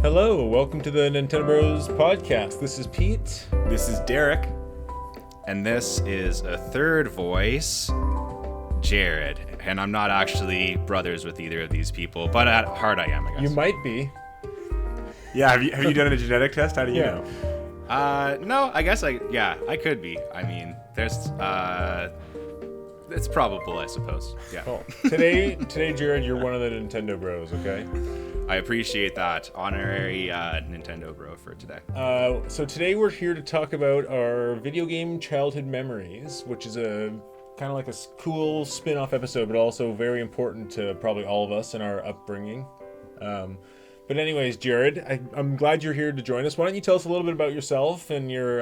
Hello, welcome to the Nintendo Bros podcast. This is Pete. This is Derek. And this is a third voice, Jared. And I'm not actually brothers with either of these people, but at heart I am, I guess. You might be. Yeah, have you done a genetic test? How do you know? No, I guess I could be. I mean, there's, it's probable, I suppose. Yeah. Oh, today, Jared, you're one of the Nintendo Bros, okay? I appreciate that. Honorary Nintendo bro for today. So today we're here to talk about our video game childhood memories, which is a kind of like a cool spin-off episode, but also very important to probably all of us in our upbringing. But anyways, Jared, I'm glad you're here to join us. Why don't you tell us a little bit about yourself and your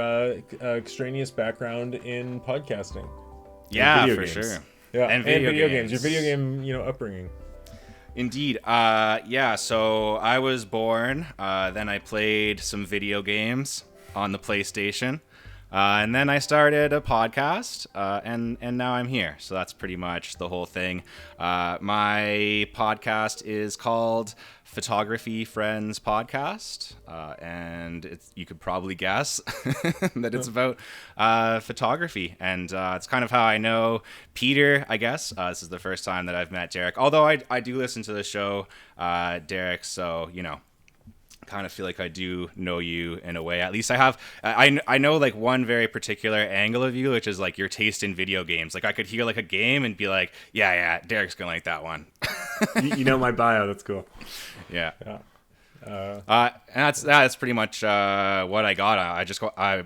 extraneous background in podcasting? Yeah, for games. sure. Yeah, and video games. Your video game, upbringing. Indeed. So I was born, then I played some video games on the PlayStation, and then I started a podcast, and now I'm here. So that's pretty much the whole thing. My podcast is called Photography Friends Podcast, and you could probably guess that it's about photography, and it's kind of how I know Peter, I guess. This is the first time that I've met Derek, although I do listen to the show, Derek, so, kind of feel like I do know you in a way. At least I have. I know like one very particular angle of you, which is like your taste in video games. Like I could hear like a game and be like, yeah, Derek's gonna like that one. you know my bio. That's cool. Yeah. And that's pretty much what I got.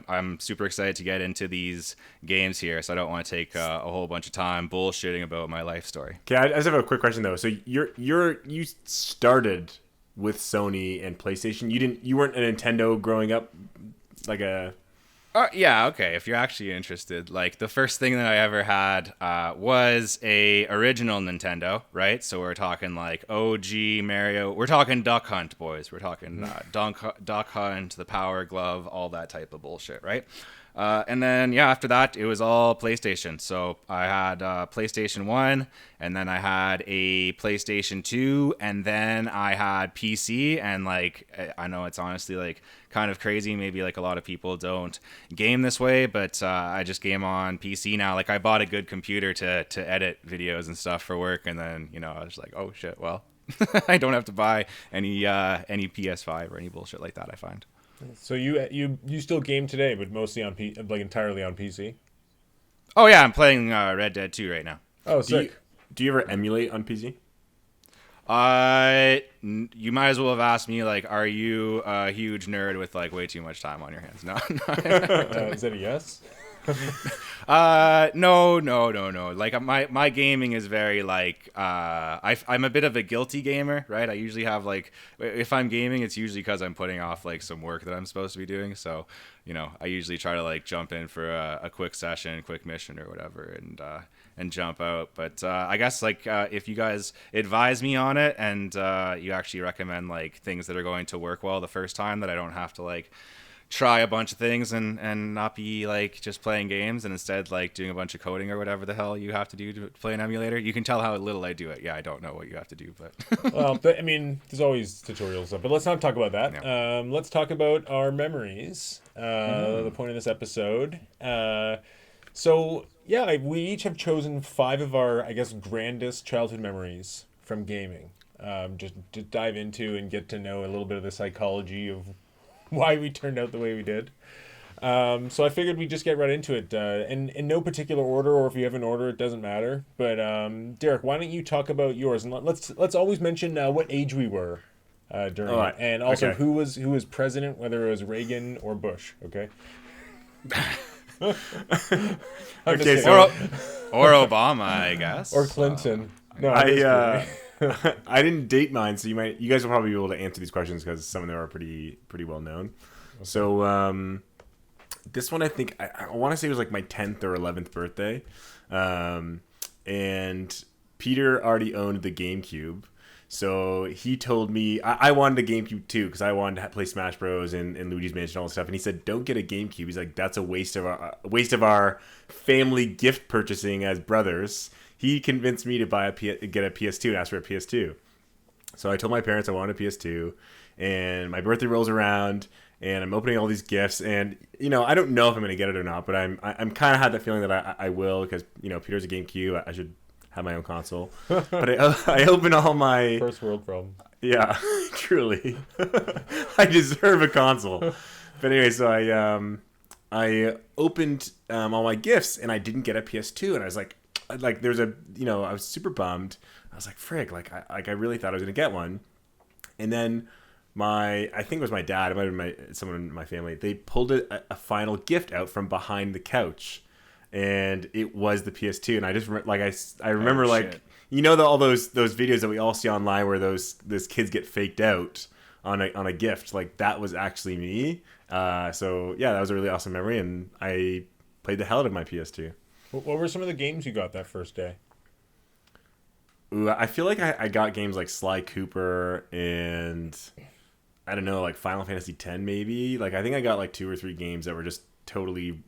I'm super excited to get into these games here, so I don't want to take a whole bunch of time bullshitting about my life story. Okay, I just have a quick question though. So you started with Sony and PlayStation. You weren't a Nintendo growing up, like a. Yeah, okay. If you're actually interested, like the first thing that I ever had was a original Nintendo, right? So we're talking like OG Mario. We're talking Duck Hunt, boys. We're talking Duck Hunt, the Power Glove, all that type of bullshit, right? And then, after that, it was all PlayStation. So I had PlayStation 1, and then I had a PlayStation 2, and then I had PC. And, like, I know it's honestly, like, kind of crazy. Maybe, like, a lot of people don't game this way, but I just game on PC now. Like, I bought a good computer to edit videos and stuff for work, and then, I was like, oh, shit, well, I don't have to buy any PS5 or any bullshit like that, I find. So you still game today, but mostly on entirely on PC? Oh yeah, I'm playing Red Dead 2 right now. Oh, sick. Do you ever emulate on PC? You might as well have asked me, like, are you a huge nerd with like way too much time on your hands? No. Is that a yes? No. Like my gaming is very like I'm a bit of a guilty gamer, right? I usually have like, if I'm gaming, it's usually because I'm putting off like some work that I'm supposed to be doing. So, I usually try to like jump in for a quick session, quick mission or whatever, and jump out. But I guess like if you guys advise me on it and you actually recommend like things that are going to work well the first time, that I don't have to like try a bunch of things and not be like just playing games and instead like doing a bunch of coding or whatever the hell you have to do to play an emulator. You can tell how little I do it. Yeah, I don't know what you have to do, but well, I mean, there's always tutorials stuff, but let's not talk about that. Yeah. Let's talk about our memories. The point of this episode. We each have chosen 5 of our, I guess, grandest childhood memories from gaming. Just to dive into and get to know a little bit of the psychology of why we turned out the way we did. So I figured we'd just get right into it. In no particular order, or if you have an order, it doesn't matter. But Derek, why don't you talk about yours? And let's always mention what age we were during it, and also who was president, whether it was Reagan or Bush. Okay. Okay, so or Obama, I guess, or Clinton. No, I didn't date mine, so you guys will probably be able to answer these questions because some of them are pretty well known. Okay. So this one, I think I want to say it was like my 10th or 11th birthday, and Peter already owned the GameCube. So he told me I wanted a GameCube too because I wanted to play Smash Bros and Luigi's Mansion and all that stuff. And he said, "Don't get a GameCube." He's like, "That's a waste of our family gift purchasing as brothers." He convinced me to get a PS2 and ask for a PS2. So I told my parents I wanted a PS2, and my birthday rolls around, and I'm opening all these gifts, and I don't know if I'm gonna get it or not, but I'm kind of had that feeling that I will, because Peter's a GameCube. I should have my own console. But I open all my First world problem. Yeah, truly. I deserve a console. But anyway, so I opened all my gifts, and I didn't get a PS2, and I was like there's a I was super bummed. I was like, frig, I really thought I was gonna get one. And then I think it was my dad, it might have been someone in my family, they pulled a final gift out from behind the couch, and it was the PS2. And I just I remember all those videos that we all see online where those kids get faked out on a gift, like that was actually me. So yeah, that was a really awesome memory, and I played the hell out of my PS2. What were some of the games you got that first day? Ooh, I feel like I got games like Sly Cooper and I don't know, like Final Fantasy X maybe. Like I think I got like 2 or 3 games that were just totally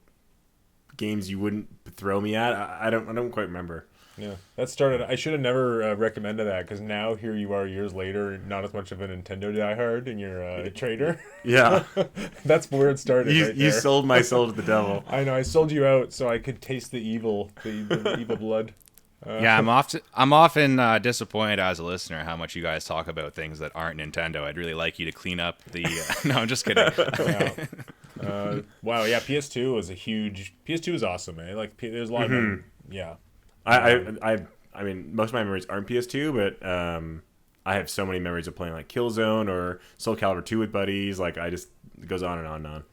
games you wouldn't throw me at. I don't quite remember. Yeah, that started. I should have never recommended that, because now here you are years later, not as much of a Nintendo diehard, and you're a trader. Yeah, that's where it started. You sold my soul to the devil. I know. I sold you out so I could taste the evil blood. Yeah, I'm often disappointed as a listener how much you guys talk about things that aren't Nintendo. I'd really like you to clean up the. No, I'm just kidding. Wow, yeah, PS2 was PS2 was awesome, eh? Like there's a lot of yeah. I mean, most of my memories aren't PS2, but I have so many memories of playing like Killzone or Soul Calibur 2 with buddies. Like it goes on and on and on.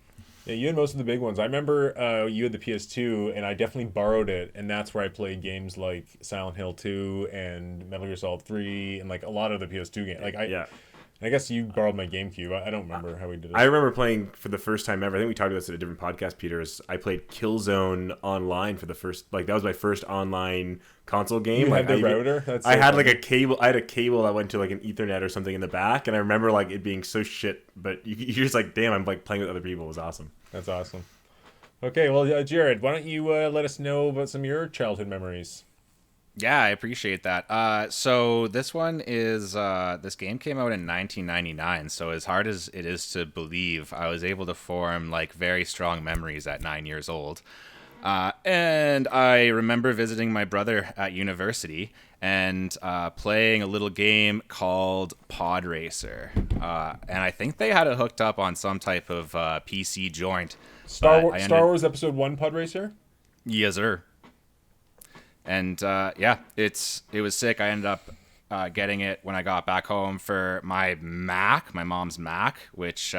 Yeah, you had most of the big ones. I remember you had the PS2, and I definitely borrowed it, and that's where I played games like Silent Hill 2 and Metal Gear Solid 3, and like a lot of the PS2 games. I guess you borrowed my GameCube. I don't remember how we did it. I remember playing for the first time ever. I think we talked about this at a different podcast, Peter. I played Killzone online for the first, that was my first online console game. You had the router? That's I had like a cable. I had a cable that went to like an Ethernet or something in the back, and I remember like it being so shit. But you're just like, damn, I'm like playing with other people. It was awesome. That's awesome. Okay, well, Jared, why don't you let us know about some of your childhood memories? Yeah, I appreciate that. So this one is this game came out in 1999. So as hard as it is to believe, I was able to form like very strong memories at 9 years old. And I remember visiting my brother at university and playing a little game called Pod Racer. And I think they had it hooked up on some type of PC joint. Star Wars Episode 1 Pod Racer? Yes, sir. And yeah, it was sick. I ended up getting it when I got back home for my Mac, my mom's Mac, which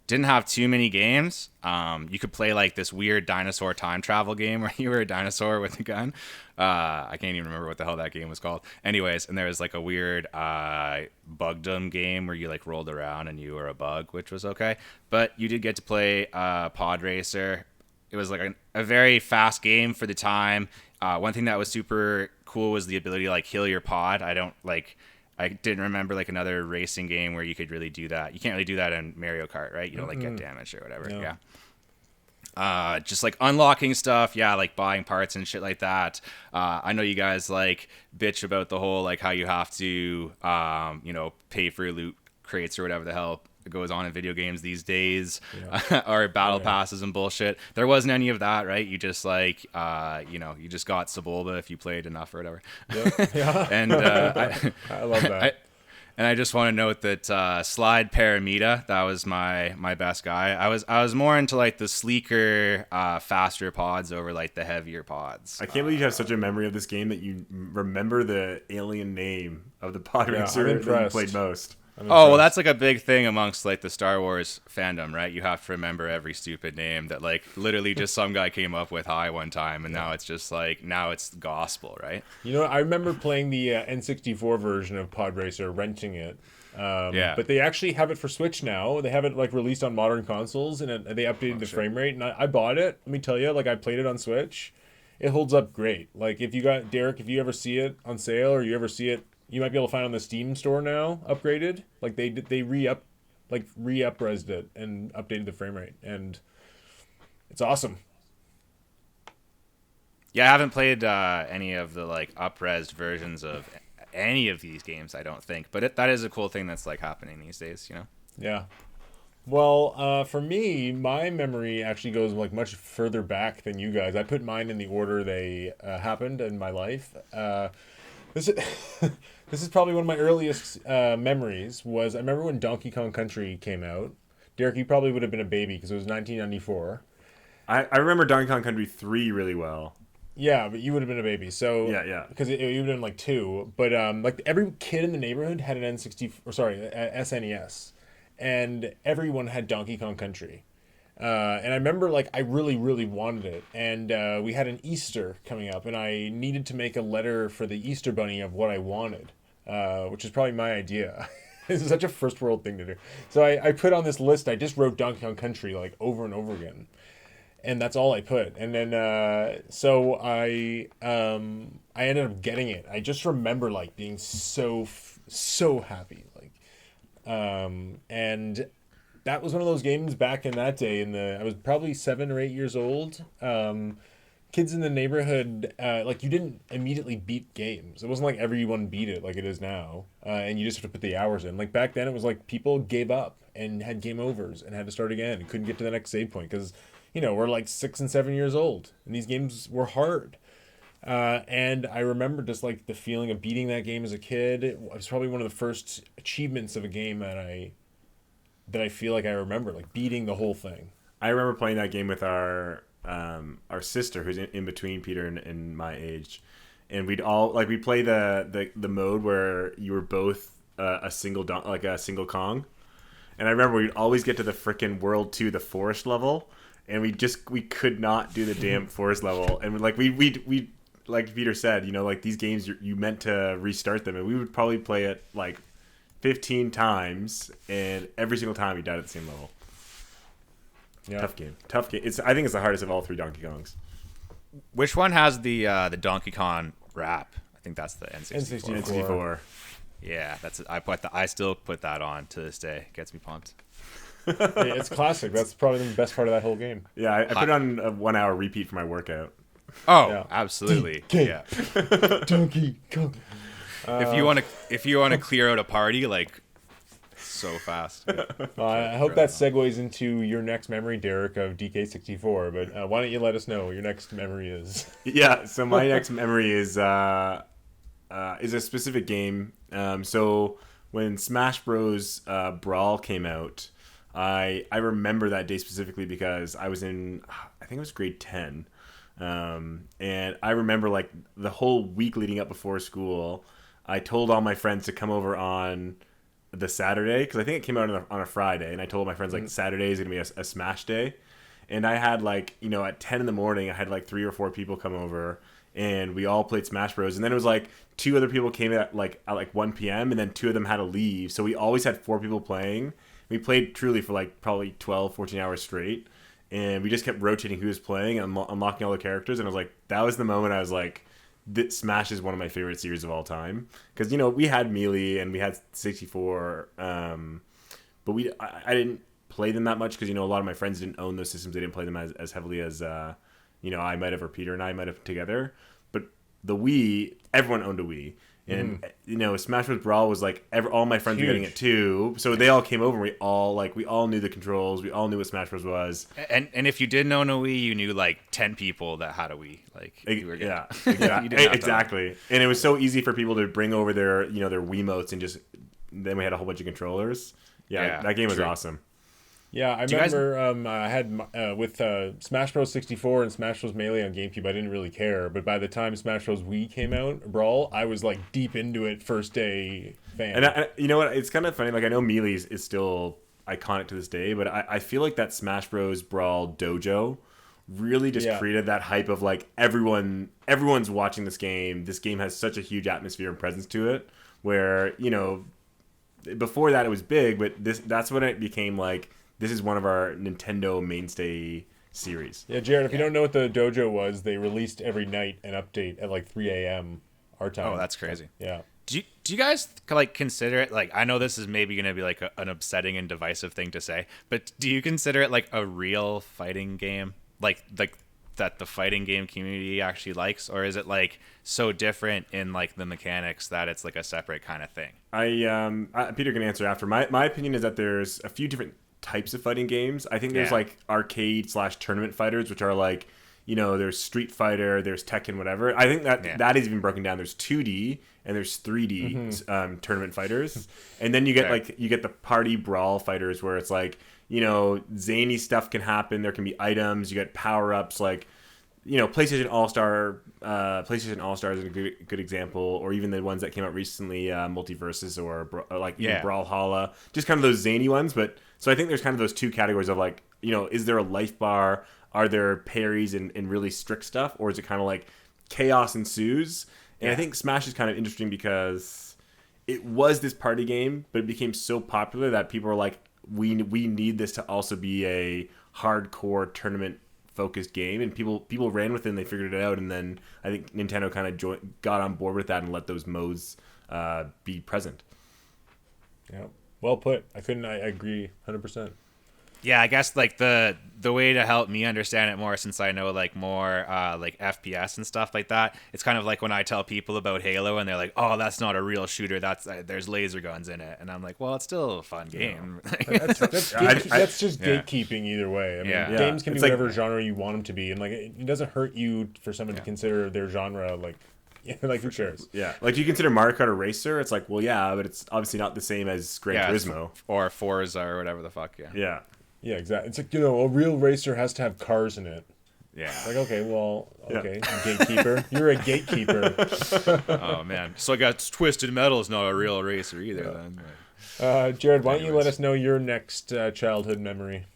didn't have too many games. You could play like this weird dinosaur time travel game where you were a dinosaur with a gun. I can't even remember what the hell that game was called. Anyways, and there was like a weird bugdom game where you like rolled around and you were a bug, which was okay. But you did get to play Pod Racer. It was like a very fast game for the time. One thing that was super cool was the ability to like heal your pod. I didn't remember like another racing game where you could really do that. You can't really do that in Mario Kart, right? You don't like get damaged or whatever. No. Yeah. Just like unlocking stuff. Yeah. Like buying parts and shit like that. I know you guys like bitch about the whole, like how you have to, pay for loot crates or whatever the hell goes on in video games these days, or battle passes and bullshit. There wasn't any of that, right? You just like you just got Sebulba if you played enough or whatever. Yeah. And I love that. I just want to note that Slide Paramita, that was my best guy. I was more into like the sleeker, faster pods over like the heavier pods. I can't believe you have such a memory of this game that you remember the alien name of the pod racer that you played most. Oh, well, that's like a big thing amongst like the Star Wars fandom, right? You have to remember every stupid name that like literally just some guy came up with high one time, and now it's just like, now it's gospel, right? I remember playing the N64 version of Pod Racer, renting it. But they actually have it for Switch now. They have it like released on modern consoles, and they updated the frame rate. And I bought it. Let me tell you, like I played it on Switch. It holds up great. Like if you ever see it on sale, or you ever see it, you might be able to find on the Steam store now, upgraded. Like they re-up-resed it and updated the frame rate, and it's awesome. Yeah, I haven't played any of the like up-resed versions of any of these games, I don't think. But that is a cool thing that's like happening these days, you know? Yeah. Well, for me, my memory actually goes like much further back than you guys. I put mine in the order they happened in my life. This is this is probably one of my earliest memories. Was I remember when Donkey Kong Country came out. Derek, you probably would have been a baby because it was 1994. I remember Donkey Kong Country 3 really well. Yeah, but you would have been a baby. So Yeah. because you would have been like 2. But like every kid in the neighborhood had an N60 or sorry, a SNES, and everyone had Donkey Kong Country. And I remember like I really really wanted it, and we had an Easter coming up, and I needed to make a letter for the Easter Bunny of what I wanted, which is probably my idea. This is such a first world thing to do. So I put on this list. I just wrote Donkey Kong Country like over and over again, and that's all I put. And then so I ended up getting it. I just remember like being so happy, like and that was one of those games back in that day. I was probably 7 or 8 years old. Kids in the neighborhood, like you didn't immediately beat games. It wasn't like everyone beat it like it is now, and you just have to put the hours in. Like back then, it was like people gave up and had game overs and had to start again and couldn't get to the next save point because, we're like 6 and 7 years old and these games were hard. And I remember just like the feeling of beating that game as a kid. It was probably one of the first achievements of a game that I feel like I remember, like beating the whole thing. I remember playing that game with our sister, who's in between Peter and my age, and we'd play the mode where you were both a single Kong, and I remember we'd always get to the frickin' World 2, the forest level, and we could not do the damn forest level, and we like Peter said, like these games you meant to restart them, and we would probably play it like 15 times, and every single time we died at the same level. Yeah. Tough game. I think it's the hardest of all 3 Donkey Kongs. Which one has the Donkey Kong rap? I think that's the N64. N64. Yeah, I still put that on to this day. Gets me pumped. Hey, it's classic. That's probably the best part of that whole game. Yeah, I put it on a 1 hour repeat for my workout. Oh, yeah. Absolutely. DK. Yeah. Donkey Kong. If you want to clear out a party, like so fast. I hope that segues into your next memory, Derek, of DK64. But why don't you let us know what your next memory is? Yeah. So my next memory is a specific game. So when Smash Bros. Brawl came out, I remember that day specifically because I was in, I think it was grade 10. And I remember like the whole week leading up before school, I told all my friends to come over on the Saturday, because I think it came out on a Friday, and I told my friends like Saturday is gonna be a Smash day, and I had like at 10 in the morning I had like 3 or 4 people come over, and we all played Smash Bros. And then it was like 2 other people came at like 1 p.m. and then 2 of them had to leave, so we always had 4 people playing. We played truly for like probably 12-14 hours straight, and we just kept rotating who was playing and unlocking all the characters, and I was like, that was the moment I was like, Smash is one of my favorite series of all time, because we had Melee and we had 64, but I didn't play them that much because a lot of my friends didn't own those systems. They didn't play them as heavily as I might have, or Peter and I might have together. But the Wii, everyone owned a Wii, and Smash Bros. Brawl was like all my friends were getting it too, so they all came over. And we all knew the controls. We all knew what Smash Bros. Was. And if you didn't own a Wii, you knew like 10 people that had a Wii. Like you were yeah, exactly. And it was so easy for people to bring over their their Wiimotes, and just then we had a whole bunch of controllers. Yeah, that game was awesome. Yeah, I remember I had with Smash Bros. 64 and Smash Bros. Melee on GameCube, I didn't really care. But by the time Smash Bros. Wii came out, Brawl, I was like deep into it, first day fan. And you know what? It's kind of funny. Like I know Melee is still iconic to this day, but I feel like that Smash Bros. Brawl dojo really just created that hype of like everyone's watching this game. This game has such a huge atmosphere and presence to it, where before that it was big, but that's when it became like, this is one of our Nintendo mainstay series. Yeah, Jared, if you don't know what the dojo was, they released every night an update at like 3 a.m. our time. Oh, that's crazy. Yeah. Do you guys like consider it, like, I know this is maybe going to be like an upsetting and divisive thing to say, but do you consider it like a real fighting game? Like that the fighting game community actually likes, or is it like so different in like the mechanics that it's like a separate kind of thing? Peter can answer after. My opinion is that there's a few different types of fighting games. I think there's like arcade / tournament fighters, which are like, there's Street Fighter, there's Tekken, whatever. I think that is even broken down. There's 2D and there's 3D tournament fighters, and then you get you get the party brawl fighters where it's like, zany stuff can happen. There can be items. You get power ups like, PlayStation All Star. PlayStation All Star is a good example, or even the ones that came out recently, Multiverses or Brawlhalla. Just kind of those zany ones. But so I think there's kind of those two categories of like, is there a life bar? Are there parries and really strict stuff, or is it kind of like chaos ensues? And I think Smash is kind of interesting because it was this party game, but it became so popular that people were like, we need this to also be a hardcore tournament focused game, and people ran with it and they figured it out, and then I think Nintendo kind of got on board with that and let those modes be present. Yeah, well put. I agree 100%. Yeah, I guess like the way to help me understand it more, since I know like more like FPS and stuff like that, it's kind of like when I tell people about Halo and they're like, "Oh, that's not a real shooter. That's there's laser guns in it," and I'm like, "Well, it's still a fun game." That's just gatekeeping either way. I mean, games can be whatever genre you want them to be, and like it doesn't hurt you for someone to consider their genre like. Yeah, like who cares? Yeah, like you consider Mario Kart a racer? It's like, well, yeah, but it's obviously not the same as Gran Turismo or Forza or whatever the fuck. Yeah. Yeah, exactly. It's like, a real racer has to have cars in it. Yeah. Like, okay, gatekeeper. You're a gatekeeper. Oh man, so I got Twisted Metal's not a real racer either. Then. Jared, why don't you let us know your next childhood memory?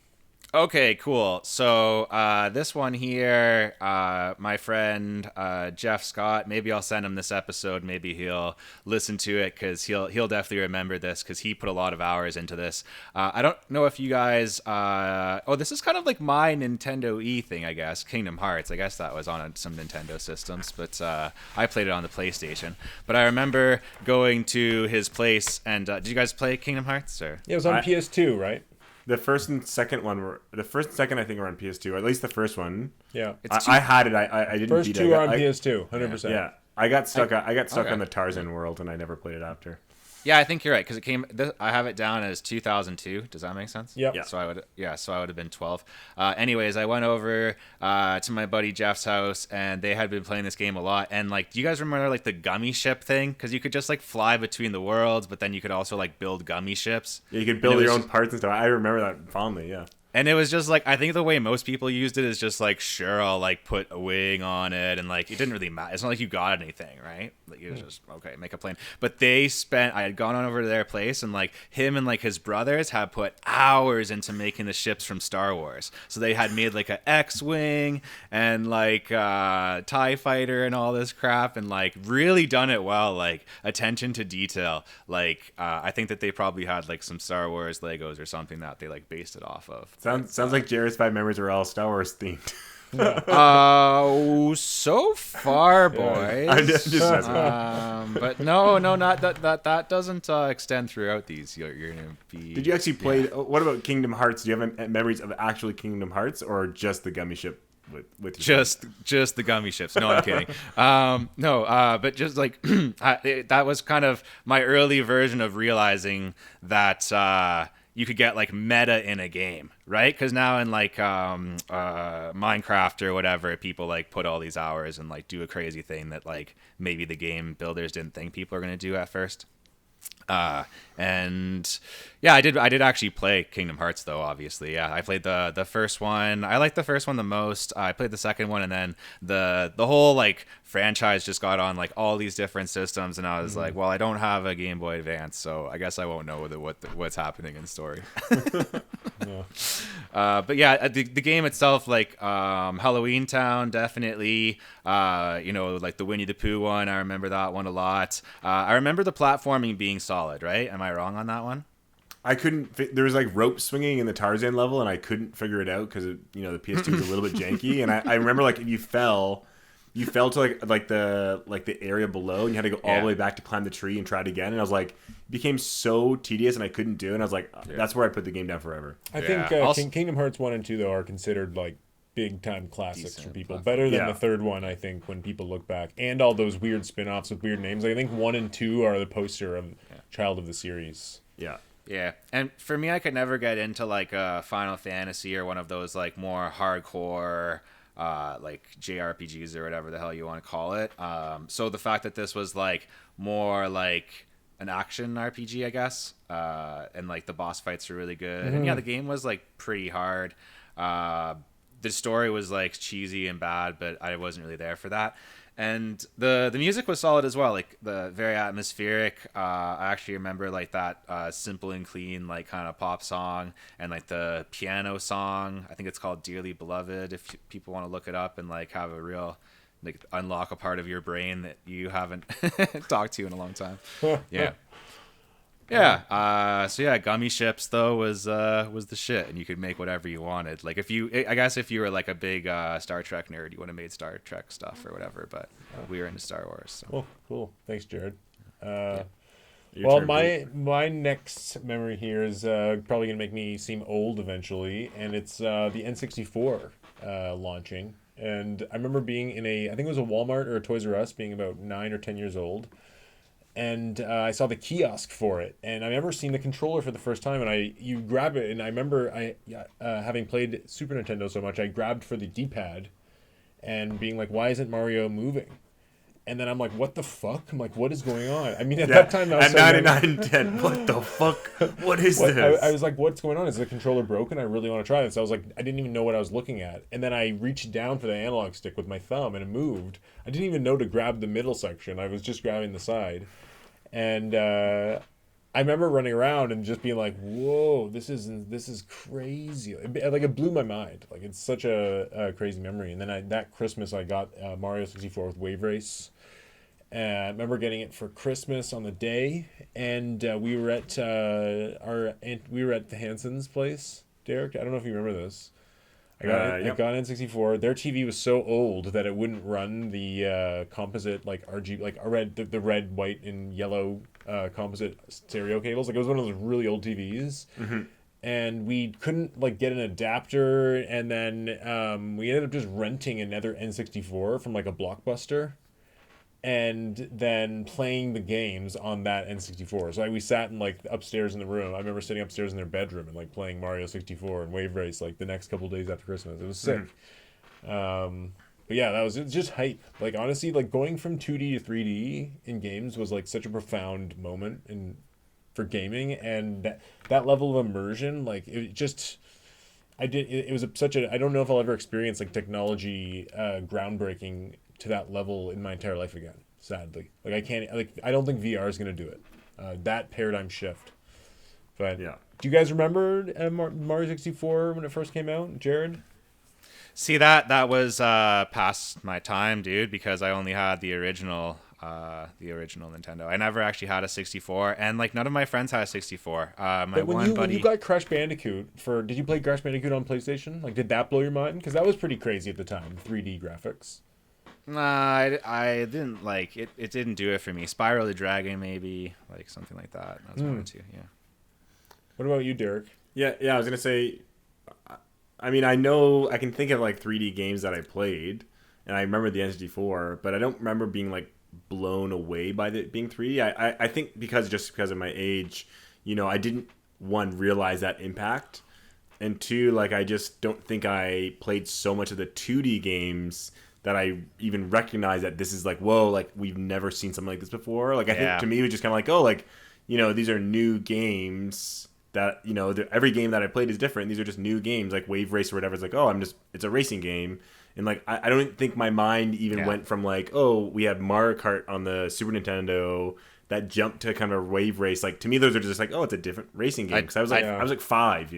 Okay, cool. So this one here, my friend Jeff Scott, maybe I'll send him this episode. Maybe he'll listen to it because he'll definitely remember this because he put a lot of hours into this. I don't know if you guys... this is kind of like my Nintendo E thing, I guess. Kingdom Hearts. I guess that was on some Nintendo systems, but I played it on the PlayStation. But I remember going to his place and... did you guys play Kingdom Hearts? Or? Yeah, it was on PS2, right? The first and second I think were on PS2, or at least the first one. Yeah, I had it. I didn't. First beat two it. are on PS2, 100%. Yeah, I got stuck. I got stuck on the Tarzan world, and I never played it after. Yeah, I think you're right because it came. I have it down as 2002. Does that make sense? Yep. Yeah. So I would have been 12. Anyways, I went over to my buddy Jeff's house, and they had been playing this game a lot. And like, do you guys remember like the gummy ship thing? Because you could just like fly between the worlds, but then you could also like build gummy ships. Yeah, you could build your own parts and stuff. I remember that fondly. Yeah. And it was just like, I think the way most people used it is just like, sure, I'll like put a wing on it, and like it didn't really matter. It's not like you got anything, right? Like it was just okay, make a plane. But I had gone on over to their place, and like him and like his brothers had put hours into making the ships from Star Wars. So they had made like a X-wing and like TIE fighter and all this crap, and like really done it well, like attention to detail. Like I think that they probably had like some Star Wars Legos or something that they like based it off of. Sounds like Jared's 5 memories are all Star Wars themed. So far, boys. I'm just messing but no, not that doesn't extend throughout these. You're gonna be. Did you actually play? What about Kingdom Hearts? Do you have memories of actually Kingdom Hearts, or just the gummy ship with your just the gummy ships? No, I'm kidding. But just like that was kind of my early version of realizing that. You could get like meta in a game, right? Because now in like Minecraft or whatever, people like put all these hours and like do a crazy thing that like maybe the game builders didn't think people are going to do at first. And yeah, I did actually play Kingdom Hearts though, obviously. Yeah, I played the first one. I liked the first one the most. I played the second one, and then the whole like franchise just got on like all these different systems, and I was like, well, I don't have a Game Boy Advance, so I guess I won't know what's happening in story. But yeah, the game itself, like Halloween Town, definitely. Like the Winnie the Pooh one, I remember that one a lot. I remember the platforming being solid, right? Am I wrong on that one? I couldn't. There was like rope swinging in the Tarzan level, and I couldn't figure it out because the PS2 was a little bit janky. And I remember like if you fell to like the area below, and you had to go all the way back to climb the tree and try it again. And I was like, it became so tedious, and I couldn't do it. And I was like, that's where I put the game down forever. I think Kingdom Hearts 1 and 2 though are considered like big time classics for Decent people. platform. Better than Yeah. the third one, I think, when people look back. And all those weird spin-offs with weird names. I think 1 and 2 are the poster of child of the series. Yeah. Yeah, and for me, I could never get into like Final Fantasy or one of those like more hardcore like JRPGs or whatever the hell you want to call it. So the fact that this was like more like an action RPG, I guess, and like the boss fights were really good, and yeah, the game was like pretty hard. The story was like cheesy and bad, but I wasn't really there for that. And the music was solid as well, like the very atmospheric. I actually remember like that simple and clean like kind of pop song, and like the piano song. I think it's called "Dearly Beloved." If people want to look it up and like have a real like unlock a part of your brain that you haven't talked to in a long time. Yeah. Yeah. So yeah, Gummy Ships though was the shit, and you could make whatever you wanted. Like I guess if you were like a big Star Trek nerd, you would have made Star Trek stuff or whatever. But we were into Star Wars. So. Cool. Thanks, Jared. Your Well, turn, my next memory here is probably gonna make me seem old eventually, and it's the N64 launching. And I remember being in I think it was a Walmart or a Toys R Us, being about 9 or 10 years old. And I saw the kiosk for it, and I remember seeing the controller for the first time. And you grab it, and I remember having played Super Nintendo so much, I grabbed for the D-pad, and being like, "Why isn't Mario moving?" And then I'm like, "What the fuck?" I'm like, "What is going on?" I mean, at that time, I was at so young. 99 and 10, what the fuck? What is What, this? I was like, "What's going on? Is the controller broken? I really want to try this." I was like, I didn't even know what I was looking at, and then I reached down for the analog stick with my thumb, and it moved. I didn't even know to grab the middle section. I was just grabbing the side. And I remember running around and just being like, "Whoa, this is crazy!" It blew my mind. Like, it's such a crazy memory. And then that Christmas I got Mario 64 with Wave Race. And I remember getting it for Christmas on the day, and we were at the Hansons' place. Derek, I don't know if you remember this. I got N64. Their TV was so old that it wouldn't run the composite like RGB, like the red, white, and yellow composite stereo cables. Like, it was one of those really old TVs, and we couldn't like get an adapter. And then we ended up just renting another N64 from like a Blockbuster, and then playing the games on that N64. So we sat in like upstairs in the room. I remember sitting upstairs in their bedroom and like playing Mario 64 and Wave Race like the next couple of days after Christmas. It was sick. But yeah, it was just hype. Like, honestly, like going from 2D to 3D in games was like such a profound moment for gaming, and that level of immersion, like it was such a, I don't know if I'll ever experience like technology groundbreaking to that level in my entire life again, sadly. Like, I don't think VR is going to do it. That paradigm shift. But Yeah. do you guys remember Mario 64 when it first came out, Jared? See, that was past my time, dude, because I only had the original Nintendo. I never actually had a 64, and like none of my friends had a 64. My But when buddy. you got Crash Bandicoot did you play Crash Bandicoot on PlayStation? Like, did that blow your mind? Because that was pretty crazy at the time, 3D graphics. Nah, I didn't like it. It didn't do it for me. Spyro the Dragon, maybe, like something like that. I was wanting to, yeah. What about you, Derek? Yeah, I was gonna say, I mean, I know I can think of like 3D games that I played, and I remember the N64, but I don't remember being like blown away by it being 3D. I think because of my age, I didn't, one, realize that impact, and two, like, I just don't think I played so much of the 2D games that I even recognize that this is like, whoa, like, we've never seen something like this before. Like, I think to me it was just kind of like, oh, like, these are new games that, every game that I played is different. These are just new games, like Wave Race or whatever. It's like, oh, it's a racing game. And like, I don't think my mind even went from like, oh, we have Mario Kart on the Super Nintendo, that jumped to kind of Wave Race. Like, to me, those are just like, oh, it's a different racing game. Because I was like 5,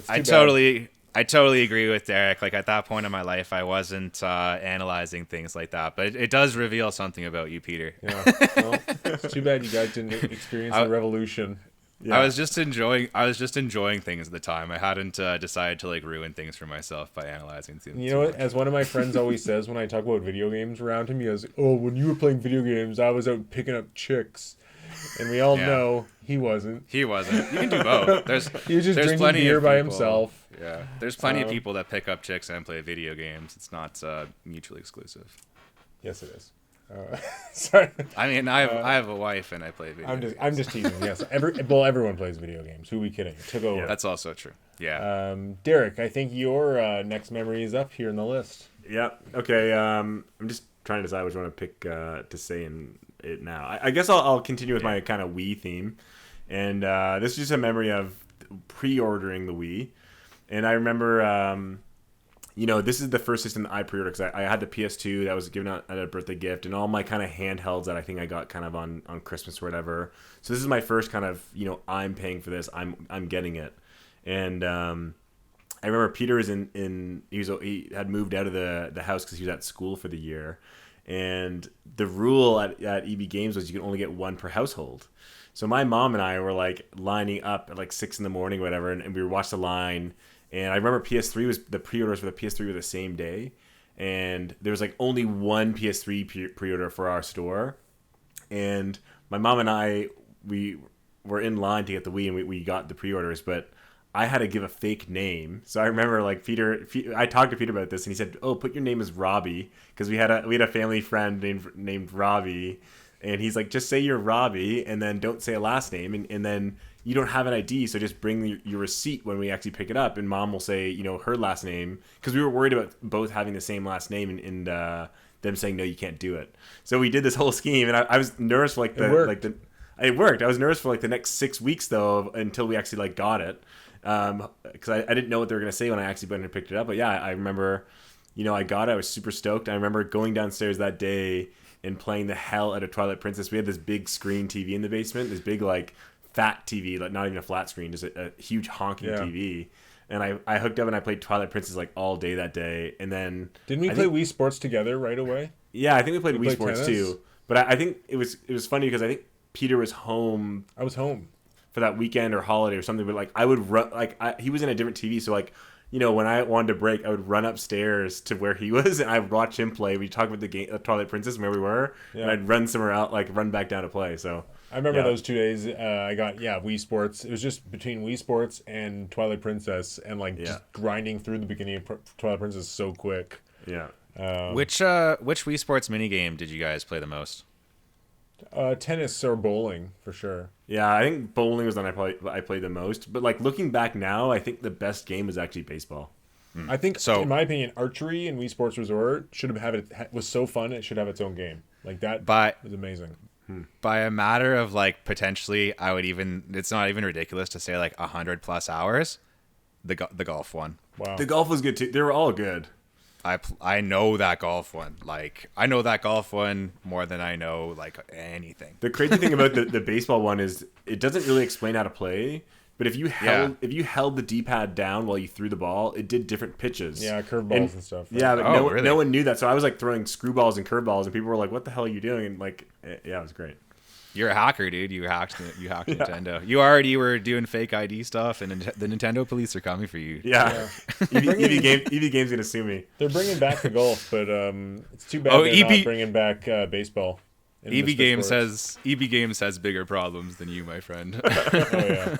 I totally agree with Derek. Like, at that point in my life, I wasn't analyzing things like that. But it does reveal something about you, Peter. Yeah, well, it's too bad you guys didn't experience the revolution. Yeah. I was just enjoying things at the time. I hadn't decided to like ruin things for myself by analyzing things. You know what? As one of my friends always says when I talk about video games around him, he goes, "Oh, when you were playing video games, I was out picking up chicks." And we all Yeah. know he wasn't. He wasn't. You can do both. He was just there's drinking plenty beer of by people- himself. Yeah, there's plenty of people that pick up chicks and play video games. It's not mutually exclusive. Yes, it is. Sorry. I mean, I have a wife and I play video games. I'm just teasing. Yes, everyone plays video games. Who are we kidding? It took over. That's also true. Yeah. Derek, I think your next memory is up here in the list. Yep. Okay. I'm just trying to decide which one to pick to say in it now. I guess I'll continue with my kind of Wii theme, and this is just a memory of pre-ordering the Wii, and I remember. This is the first system that I pre-ordered because I had the PS2 that was given out as a birthday gift, and all my kind of handhelds that I think I got kind of on Christmas or whatever. So this is my first kind of I'm paying for this. I'm getting it, and I remember Peter was he had moved out of the house because he was at school for the year, and the rule at EB Games was you can only get one per household. So my mom and I were like lining up at like 6 a.m, whatever, and we watched the line. And I remember the pre-orders for the PS3 were the same day, and there was like only one PS3 pre-order for our store, and my mom and I we were in line to get the Wii, and we got the pre-orders, but I had to give a fake name. So I remember like I talked to Peter about this, and he said, "Oh, put your name as Robbie," because we had a family friend named Robbie, and he's like, "Just say you're Robbie, and then don't say a last name, and then." You don't have an ID, so just bring your receipt when we actually pick it up, and Mom will say, her last name, because we were worried about both having the same last name and them saying no, you can't do it. So we did this whole scheme, and I was nervous for it worked. I was nervous for like the next 6 weeks though until we actually like got it, because I didn't know what they were gonna say when I actually went and picked it up. But yeah, I remember, I got it. I was super stoked. I remember going downstairs that day and playing the hell out of Twilight Princess. We had this big screen TV in the basement, this big like fat TV, like not even a flat screen, just a huge honking TV. And I hooked up and I played Twilight Princess like all day that day. And then didn't we play Wii Sports together right away? Yeah, I think we played Wii Sports tennis? too. But I think it was funny because I think Peter was home. I was home for that weekend or holiday or something. But like I would run, he was in a different TV, so like. When I wanted to break, I would run upstairs to where he was, and I would watch him play. We'd talk about the game, Twilight Princess, and where we were, and I'd run somewhere out, like run back down to play. So I remember those 2 days. I got Wii Sports. It was just between Wii Sports and Twilight Princess, and just grinding through the beginning of Twilight Princess so quick. Yeah. Which Wii Sports minigame did you guys play the most? Tennis or bowling for sure. Yeah, I think bowling was the one I played the most. But like looking back now, I think the best game was actually baseball. I think, in my opinion, archery and Wii Sports Resort was so fun. It should have its own game like that. Was amazing. By a matter of like potentially, it's not even ridiculous to say like 100+ hours. The golf one. Wow. The golf was good too. They were all good. I know that golf one. Like I know that golf one more than I know like anything. The crazy thing about the baseball one is it doesn't really explain how to play. But if you held the D-pad down while you threw the ball, it did different pitches. Yeah, curveballs and stuff. Right? Yeah, but no one knew that. So I was like throwing screwballs and curveballs, and people were like, "What the hell are you doing?" And like, yeah, it was great. You're a hacker, dude. You hacked Nintendo. You already were doing fake ID stuff, and the Nintendo police are coming for you. Yeah. EV Games gonna sue me. They're bringing back the golf, but it's too bad they're not bringing back baseball. EB Games has bigger problems than you, my friend. Yeah.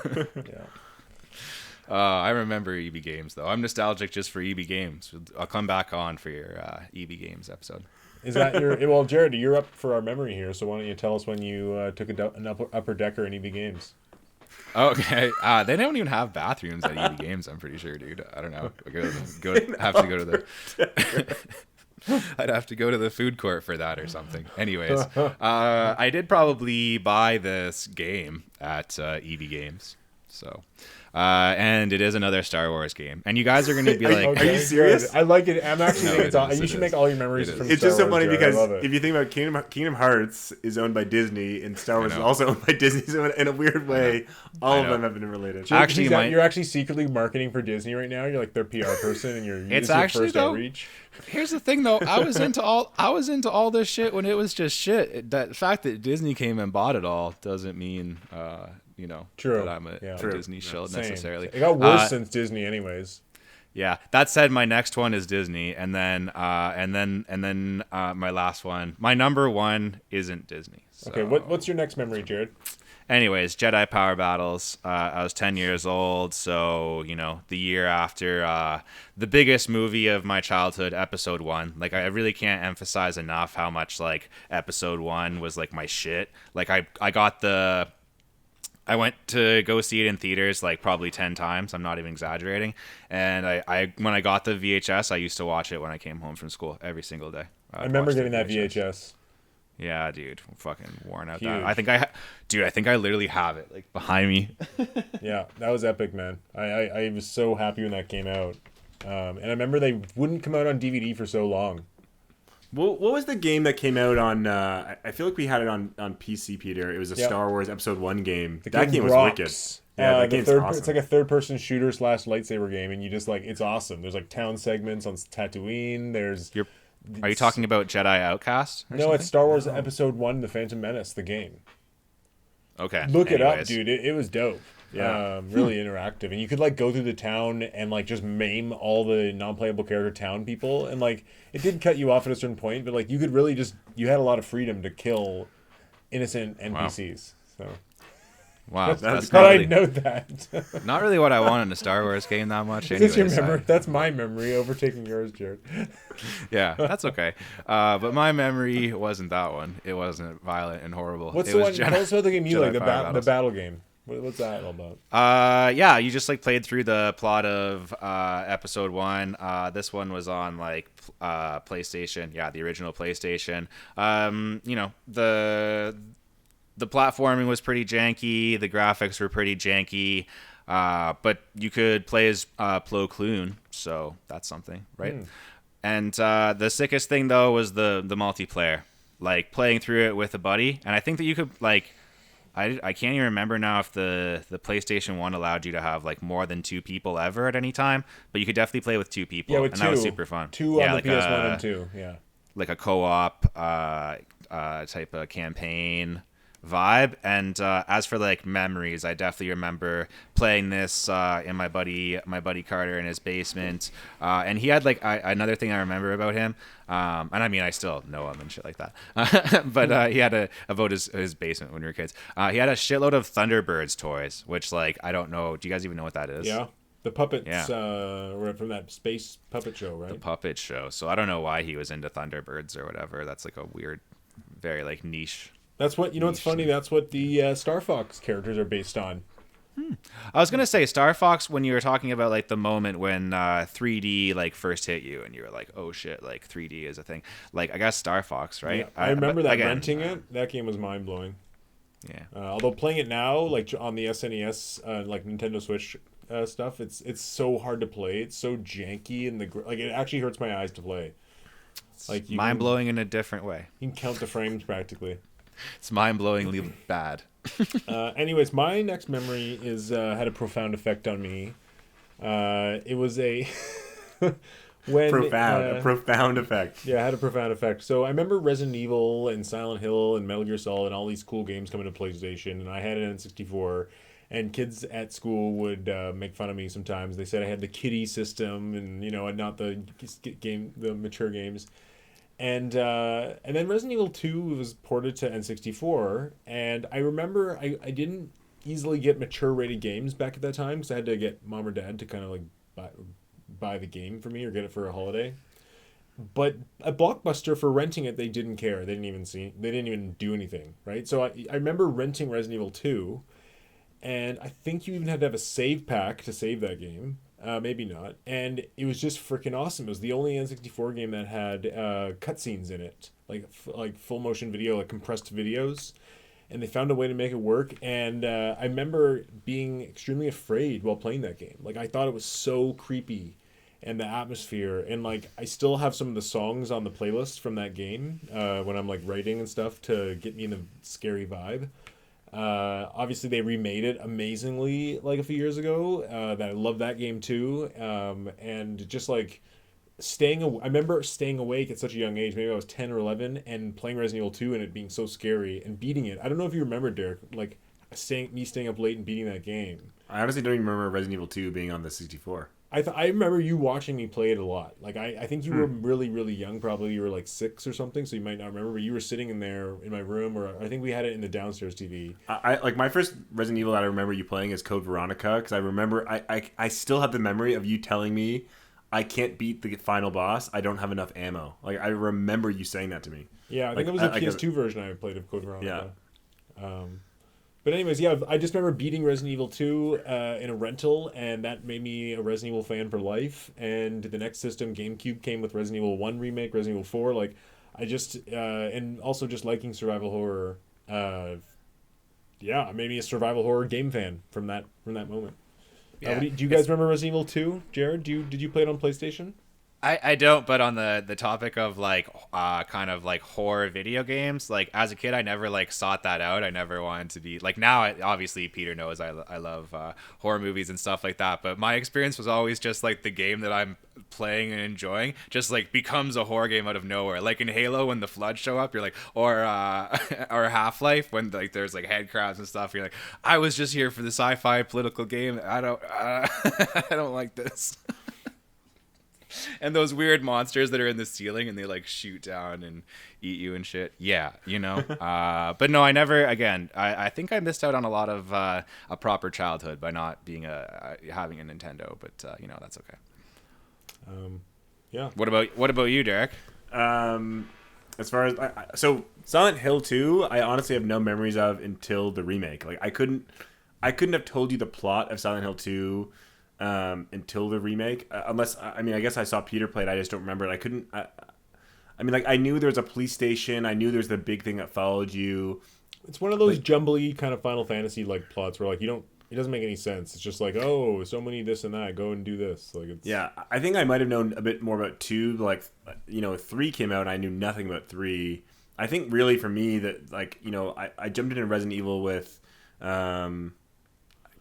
I remember EB Games though. I'm nostalgic just for EB Games. I'll come back on for your EB Games episode. Is that well, Jared? You're up for our memory here, so why don't you tell us when you took an upper decker in EB Games? Okay, they don't even have bathrooms at EB Games. I'm pretty sure, dude. I don't know. I'd have to go to the food court for that or something. Anyways, I did probably buy this game at EB Games. So, and it is another Star Wars game. And you guys are going to be like, okay, are you serious? Good. I like it. I'm actually thinking you should make all your memories from Star Wars. It's just so funny because if you think about Kingdom Hearts is owned by Disney and Star Wars is also owned by Disney. So in a weird way, all of them have been related. You're actually secretly marketing for Disney right now. You're like their PR person and you're it's actually first outreach. Here's the thing though, I was into all this shit when it was just shit. The fact that Disney came and bought it all doesn't mean True. that I'm a Disney shill necessarily. It got worse since Disney anyways. Yeah. That said, my next one is Disney, and then my last one, my number one isn't Disney. So. Okay, what's your next memory, Jared? Anyways, Jedi Power Battles. I was 10 years old, so, the year after the biggest movie of my childhood, Episode 1. Like, I really can't emphasize enough how much, like, Episode 1 was, like, my shit. Like, I went to go see it in theaters, like, probably 10 times. I'm not even exaggerating. And when I got the VHS, I used to watch it when I came home from school every single day. I remember getting that VHS. Yeah, dude, I'm fucking worn out. Huge. That. I think I literally have it like behind me. Yeah, that was epic, man. I was so happy when that came out, and I remember they wouldn't come out on DVD for so long. What was the game that came out on? I feel like we had it on PC, Peter. It was a Star Wars Episode 1 game. That game was wicked. Yeah, that game's awesome. It's like a third-person shooter / lightsaber game, and you just like it's awesome. There's like town segments on Tatooine. Are you talking about Jedi Outcast? No, it's Star Wars Episode 1, The Phantom Menace, the game. Okay. Look it up, dude. It was dope. Yeah. Really interactive. And you could like go through the town and like just maim all the non-playable character town people. And like it did cut you off at a certain point, but like you could really you had a lot of freedom to kill innocent NPCs. Wow. So Wow, that's but not I really, know that. not really what I want in a Star Wars game that much. Is this your memory? That's my memory overtaking yours, Jared. Yeah, that's okay. But my memory wasn't that one. It wasn't violent and horrible. What's it the was one? Tell us about the game you Jedi like, the Power Battles. battle game. What's that all about? Yeah, you just like played through the plot of Episode 1. This one was on like PlayStation. Yeah, the original PlayStation. The platforming was pretty janky. The graphics were pretty janky. But you could play as Plo Koon, so that's something, right? And the sickest thing, though, was the multiplayer. Like, playing through it with a buddy. And I think that you could, like... I can't even remember now if the PlayStation 1 allowed you to have, like, more than 2 people ever at any time. But you could definitely play with 2 people. Yeah, with and two. That was super fun. Two on like the PS1 and 2, yeah. Like a co-op type of campaign vibe. And as for like memories, I definitely remember playing this in my buddy Carter in his basement, and he had like another thing I remember about him, and I mean I still know him and shit like that, but he had about his basement when we were kids. He had a shitload of Thunderbirds toys, which like I don't know, do you guys even know what that is? Yeah, the puppets were from that space puppet show, right? The puppet show. So I don't know why he was into Thunderbirds or whatever. That's like a weird, very like niche. That's what, what's funny, that's what the Star Fox characters are based on. I was going to say Star Fox, when you were talking about like the moment when 3D like first hit you and you were like, oh shit, like 3D is a thing. Like I guess Star Fox, right? Yeah, I remember that renting it. That game was mind blowing. Yeah. Although playing it now, like on the SNES, like Nintendo Switch stuff, it's so hard to play. It's so janky and like it actually hurts my eyes to play. Like mind blowing in a different way. You can count the frames practically. It's mind-blowingly bad. Anyways, my next memory is had a profound effect on me. It was a profound effect. Yeah, it had a profound effect. So I remember Resident Evil and Silent Hill and Metal Gear Solid and all these cool games coming to PlayStation, and I had an N64. And kids at school would make fun of me sometimes. They said I had the kiddie system, and and not the mature games. And then Resident Evil 2 was ported to N64, and I remember I didn't easily get mature rated games back at that time because I had to get mom or dad to kind of like buy the game for me or get it for a holiday. But at Blockbuster, for renting it, they didn't care. They didn't even do anything, right? So I remember renting Resident Evil 2, and I think you even had to have a save pack to save that game. Maybe not. And it was just freaking awesome. It was the only N64 game that had cutscenes in it, like full motion video, like compressed videos. And they found a way to make it work. And I remember being extremely afraid while playing that game. Like I thought it was so creepy, and the atmosphere. And like I still have some of the songs on the playlist from that game when I'm like writing and stuff to get me in the scary vibe. Obviously they remade it amazingly like a few years ago. That I love that game too. And just like I remember staying awake at such a young age. Maybe I was 10 or 11 and playing Resident Evil 2 and it being so scary and beating it. I don't know if you remember, Derek, like staying up late and beating that game. I honestly don't even remember Resident Evil 2 being on the 64. I remember you watching me play it a lot. Like I think you were really really young. Probably you were like 6 or something, so you might not remember. But you were sitting in there in my room, or I think we had it in the downstairs TV. I like my first Resident Evil that I remember you playing is Code Veronica, because I remember I still have the memory of you telling me I can't beat the final boss. I don't have enough ammo. Like I remember you saying that to me. Yeah, I think Like, it was a PS2 version I played of Code Veronica. Yeah. But anyways, yeah, I just remember beating Resident Evil 2 in a rental, and that made me a Resident Evil fan for life. And the next system, GameCube, came with Resident Evil 1 remake, Resident Evil 4. Like, I just and also just liking survival horror. Yeah, it made me a survival horror game fan from that moment. Yeah. Do you guys remember Resident Evil 2, Jared? Did you play it on PlayStation? I don't, but on the topic of like kind of like horror video games, like as a kid I never like sought that out. I never wanted to be like, now obviously Peter knows I love horror movies and stuff like that, but my experience was always just like the game that I'm playing and enjoying just like becomes a horror game out of nowhere. Like in Halo when the floods show up, you're like, or Half-Life when like there's like head crabs and stuff, you're like, I was just here for the sci-fi political game. I don't I don't like this. And those weird monsters that are in the ceiling and they like shoot down and eat you and shit. Yeah, you know. But no, I never. Again, I think I missed out on a lot of a proper childhood by not being having a Nintendo. But you know, that's okay. Yeah. What about you, Derek? As far as so Silent Hill 2, I honestly have no memories of until the remake. Like I couldn't have told you the plot of Silent Hill 2 until the remake, unless I mean I guess I saw Peter play it. I just don't remember it. I couldn't. I mean, like I knew there was a police station. I knew there was the big thing that followed you. It's one of those jumbly kind of Final Fantasy like plots where like you don't. It doesn't make any sense. It's just like, oh, so many this and that. Go and do this. Like it's. Yeah, I think I might have known a bit more about 2. Like, you know, 3 came out and I knew nothing about 3. I think really for me that like you know I jumped into Resident Evil with, gosh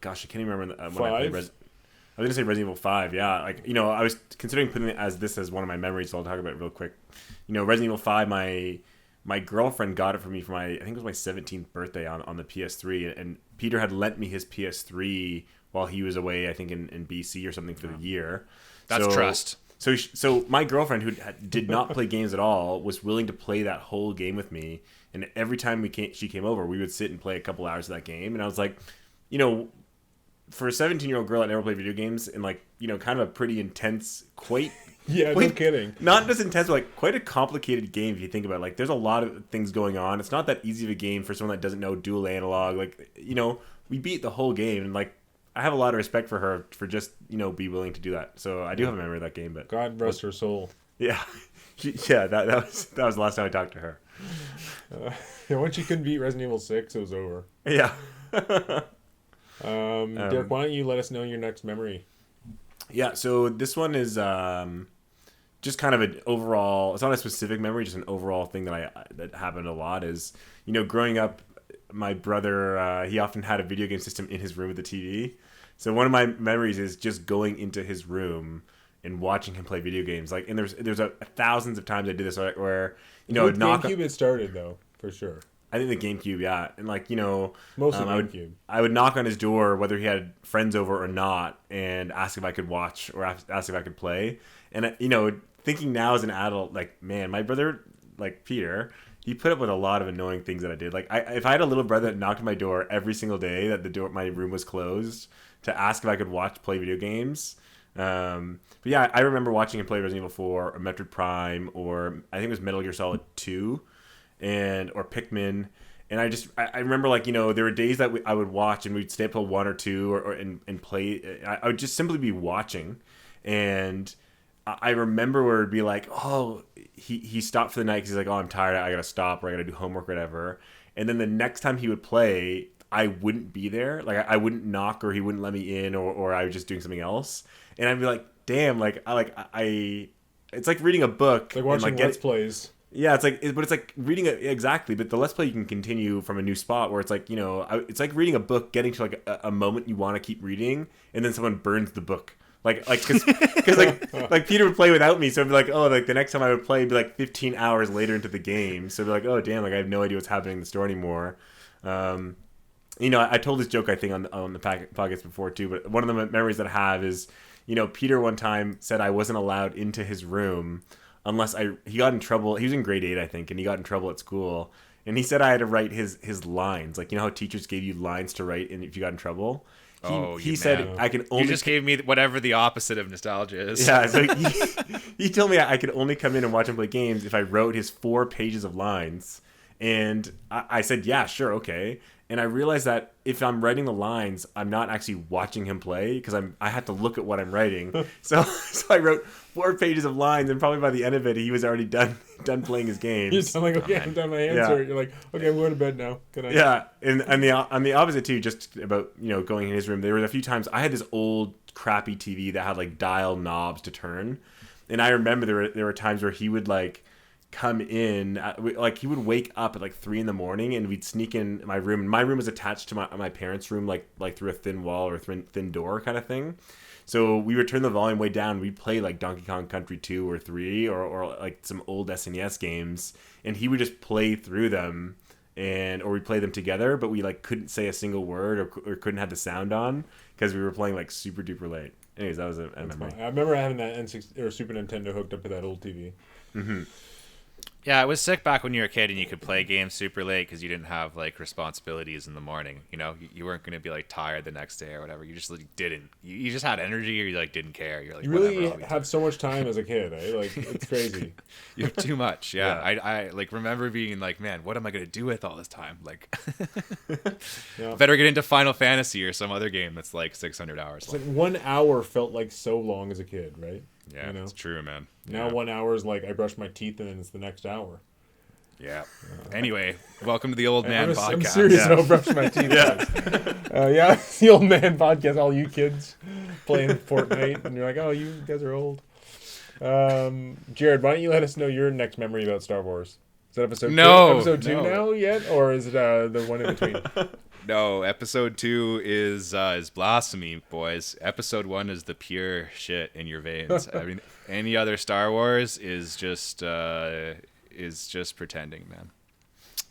I can't even remember when I played I was gonna say Resident Evil 5, yeah. Like, you know, I was considering putting it as one of my memories, so I'll talk about it real quick. You know, Resident Evil 5, my girlfriend got it for me for I think it was my 17th birthday on the PS3, and Peter had lent me his PS3 while he was away, I think in BC or something for the year. That's trust. So my girlfriend, who did not play games at all, was willing to play that whole game with me, and every time she came over, we would sit and play a couple hours of that game, and I was like, you know, for a 17-year-old girl that never played video games, and like, you know, kind of a pretty intense, yeah, no kidding. Not just intense, but like quite a complicated game if you think about it. Like there's a lot of things going on. It's not that easy of a game for someone that doesn't know dual analog. Like, you know, we beat the whole game, and like I have a lot of respect for her for just, you know, be willing to do that. So I do have a memory of that game, but God rest her soul. Yeah. Yeah, that was the last time I talked to her. Yeah, once you couldn't beat Resident Evil 6, it was over. Yeah. Derek, why don't you let us know your next memory? Yeah, so this one is just kind of an overall. It's not a specific memory, just an overall thing that happened a lot. Is, you know, growing up, my brother he often had a video game system in his room with the TV. So one of my memories is just going into his room and watching him play video games. Like, and there's thousands of times I did this where you know, GameCube it started though, for sure. I think the GameCube, yeah. And like, you know, mostly GameCube. I would knock on his door, whether he had friends over or not, and ask if I could watch or ask if I could play. And, you know, thinking now as an adult, like, man, my brother, like Peter, he put up with a lot of annoying things that I did. Like, if I had a little brother that knocked on my door every single day that my room was closed to ask if I could play video games. But yeah, I remember watching him play Resident Evil 4 or Metroid Prime, or I think it was Metal Gear Solid 2. Or Pikmin, and I remember, like, you know, there were days that I would watch and we'd stay up till 1 or 2 and play. I would just simply be watching, and I remember where it'd be like, oh, he stopped for the night because he's like, oh, I'm tired, I gotta stop, or I gotta do homework, or whatever. And then the next time he would play, I wouldn't be there, like I wouldn't knock, or he wouldn't let me in, or I was just doing something else, and I'd be like, damn, like I it's like reading a book, like watching and, like, Let's Plays. Yeah, it's like reading it exactly, but the Let's Play you can continue from a new spot where it's like, you know, it's like reading a book, getting to like a moment you want to keep reading, and then someone burns the book, like because like Peter would play without me, so it'd be like, oh, like the next time I would play, it'd be like 15 hours later into the game, so it'd be like, oh damn, like I have no idea what's happening in the store anymore. You know, I told this joke I think on the podcast before too, but one of the memories that I have is, Peter one time said I wasn't allowed into his room unless he got in trouble. He was in grade 8, I think, and he got in trouble at school. And he said I had to write his lines. Like, how teachers gave you lines to write and if you got in trouble? He said I can only... You just gave me whatever the opposite of nostalgia is. Yeah, so he told me I could only come in and watch him play games if I wrote his 4 pages of lines. And I said, yeah, sure, okay. And I realized that if I'm writing the lines, I'm not actually watching him play because I have to look at what I'm writing. So I wrote 4 pages of lines, and probably by the end of it, he was already done playing his games. You're just like, okay, I'm done my answer. Yeah. You're like, okay, I'm going to bed now. Good night. Yeah, and on the opposite too, just about going in his room. There were a few times I had this old crappy TV that had like dial knobs to turn, and I remember there were times where he would like come in like he would wake up at like 3 a.m. and we'd sneak in my room, and my room was attached to my parents' room like through a thin wall or thin door kind of thing. So we would turn the volume way down. We'd play like Donkey Kong Country 2 or 3 or like some old SNES games, and he would just play through them, or we'd play them together, but we like couldn't say a single word or couldn't have the sound on because we were playing like super duper late. Anyways, that was a memory. I remember having that N64 or Super Nintendo hooked up to that old TV. Mm-hmm. Yeah, it was sick back when you were a kid and you could play games super late because you didn't have like responsibilities in the morning. You weren't going to be like tired the next day or whatever. You just like didn't. You just had energy, or you like didn't care. You're like, you really have so much time as a kid. Eh? Like it's crazy. You have too much. Yeah. I like remember being like, man, what am I going to do with all this time? Like, better get into Final Fantasy or some other game that's like 600 hours. It's like 1 hour felt like so long as a kid, right? Yeah, it's true, man. Now 1 hour is like I brush my teeth and then it's the next hour. Yeah. Anyway, welcome to the Old Man Podcast. I'm serious about brushing my teeth. Yeah, it's the Old Man Podcast. All you kids playing Fortnite, and you're like, oh, you guys are old. Jared, why don't you let us know your next memory about Star Wars? Is that episode 2? Episode 2 now yet, or is it the one in between? No, episode 2 is blasphemy, boys. Episode 1 is the pure shit in your veins. I mean, any other Star Wars is just pretending, man.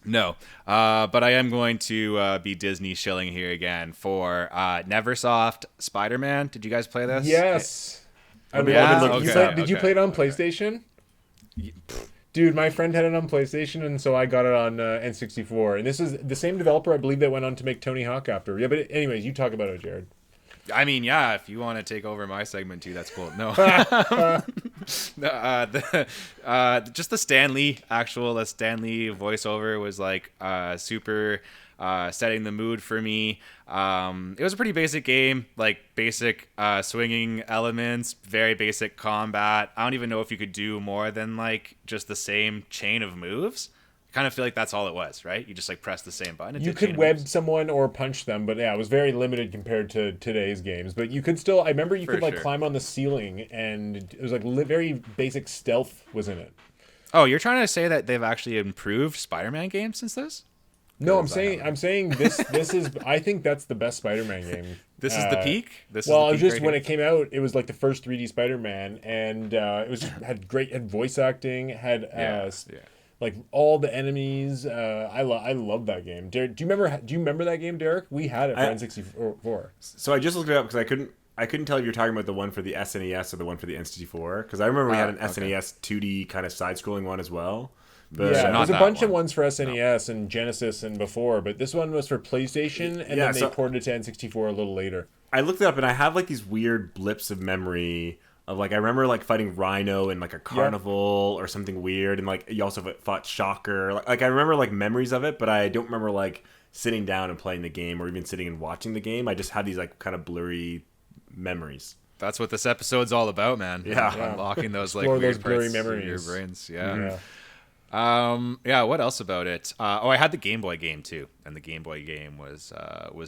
No, but I am going to be Disney shilling here again for Neversoft Spider-Man. Did you guys play this? Yes. Did you play it on PlayStation? Dude, my friend had it on PlayStation, and so I got it on N64. And this is the same developer, I believe, that went on to make Tony Hawk after. Yeah, but anyways, you talk about it, Jared. I mean, yeah, if you want to take over my segment too, that's cool. No, just the Stan Lee voiceover was like super setting the mood for me. It was a pretty basic game, like basic swinging elements, very basic combat. I don't even know if you could do more than like just the same chain of moves. Kind of feel like that's all it was, right? You just like press the same button. You could web someone or punch them, but yeah, it was very limited compared to today's games. But you could still, I remember you could like climb on the ceiling, and it was like very basic stealth was in it. Oh, you're trying to say that they've actually improved Spider-Man games since this? No, I'm saying this is, I think that's the best Spider-Man game. This is the peak? It was just when it came out, it was like the first 3D Spider-Man, and it had voice acting, had like all the enemies. I love that game. Derek, do you remember that game, Derek? We had it for N64. So I just looked it up because I couldn't tell if you're talking about the one for the SNES or the one for the N64, because I remember we had an SNES 2D kind of side-scrolling one as well. But there's a bunch of ones for SNES and Genesis and before, but this one was for PlayStation, and then they ported it to N64 a little later. I looked it up, and I have like these weird blips of memory of like I remember like fighting Rhino in like a carnival or something weird, and like you also fought Shocker. Like I remember like memories of it, but I don't remember like sitting down and playing the game or even sitting and watching the game. I just had these like kind of blurry memories. That's what this episode's all about, man. Unlocking those like weird blurry memories in your brains. What else about it? I had the Game Boy game too, and the Game Boy game was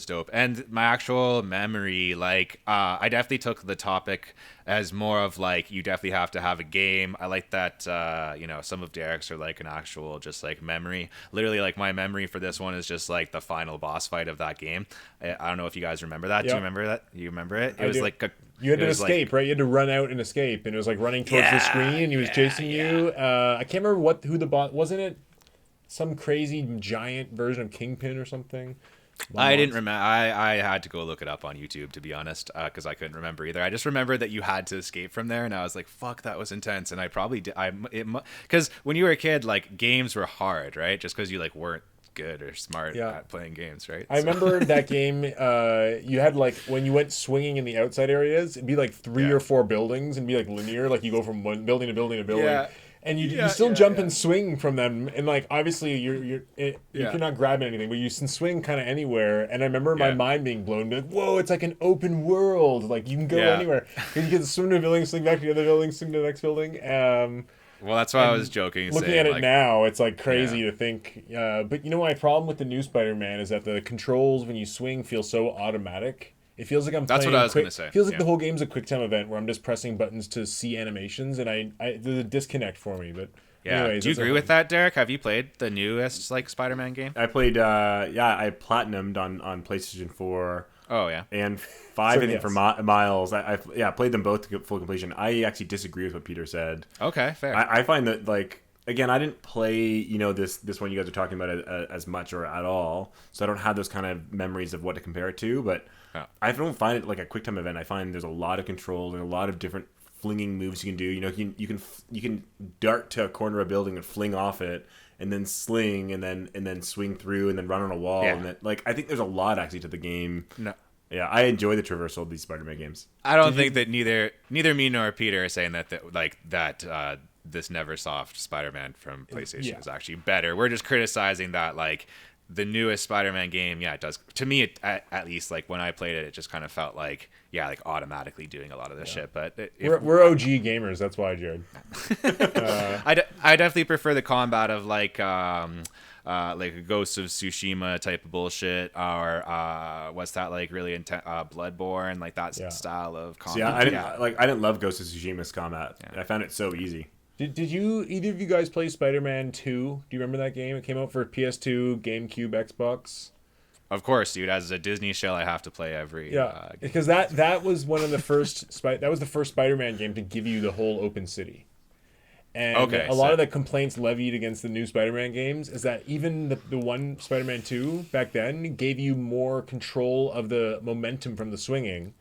dope. And my actual memory, like I definitely took the topic as more of like you definitely have to have a game. I like that some of Derek's are like an actual just like memory. Literally, like my memory for this one is just like the final boss fight of that game. I don't know if you guys remember that. Yep. Do you remember that? You remember it? It was like you had to escape, right? You had to run out and escape, and it was like running towards the screen, and he was chasing you. I can't remember who the boss wasn't. It some crazy giant version of Kingpin or something. I didn't remember. I had to go look it up on YouTube, to be honest, because I couldn't remember either. I just remember that you had to escape from there, and I was like, "Fuck, that was intense." And I probably did. Because when you were a kid, like games were hard, right? Just because you like weren't good or smart at playing games, right? I remember that game. You had like when you went swinging in the outside areas, it'd be like 3 or 4 buildings and be like linear, like you go from one building to building to building. Yeah. And you still jump and swing from them, and like obviously you're not grabbing anything, but you can swing kind of anywhere. And I remember my mind being blown, be like, "Whoa, it's like an open world! Like you can go anywhere. You can swim to a building, swing back to the other building, swing to the next building." Well, that's why I was joking. Looking at it now, it's like crazy to think. But you know, my problem with the new Spider-Man is that the controls when you swing feel so automatic. It feels like I'm playing. That's what I was going to say. It feels like the whole game's a QuickTime event where I'm just pressing buttons to see animations, and there's a disconnect for me. But anyways, do you agree with that, Derek? Have you played the newest like Spider-Man game? I played. I platinumed on PlayStation 4. Oh yeah, and 5 I think for Miles. I played them both to full completion. I actually disagree with what Peter said. Okay, fair. I find that like. Again, I didn't play, this one you guys are talking about as much or at all, so I don't have those kind of memories of what to compare it to. But I don't find it like a QuickTime event. I find there's a lot of controls and a lot of different flinging moves you can do. You can dart to a corner of a building and fling off it, and then sling, and then swing through, and then run on a wall. Yeah. And then, I think there's a lot actually to the game. No. Yeah, I enjoy the traversal of these Spider-Man games. I don't think that neither me nor Peter are saying that this Neversoft Spider-Man from PlayStation is actually better. We're just criticizing that like the newest Spider-Man game. Yeah, it does. To me, at least like when I played it, it just kind of felt like like automatically doing a lot of this shit. But we're OG gamers. That's why, Jared. I definitely prefer the combat of like a Ghost of Tsushima type of bullshit, or what's that like really intense Bloodborne, like that style of combat. See, I didn't love Ghost of Tsushima's combat. I found it so easy. Did you either of you guys play Spider-Man 2? Do you remember that game? It came out for PS2, GameCube, Xbox. Of course, dude. As a Disney shell, I have to play every. Because that was one of the first that was the first Spider-Man game to give you the whole open city. And a lot of the complaints levied against the new Spider-Man games is that even the one Spider-Man 2 back then gave you more control of the momentum from the swinging.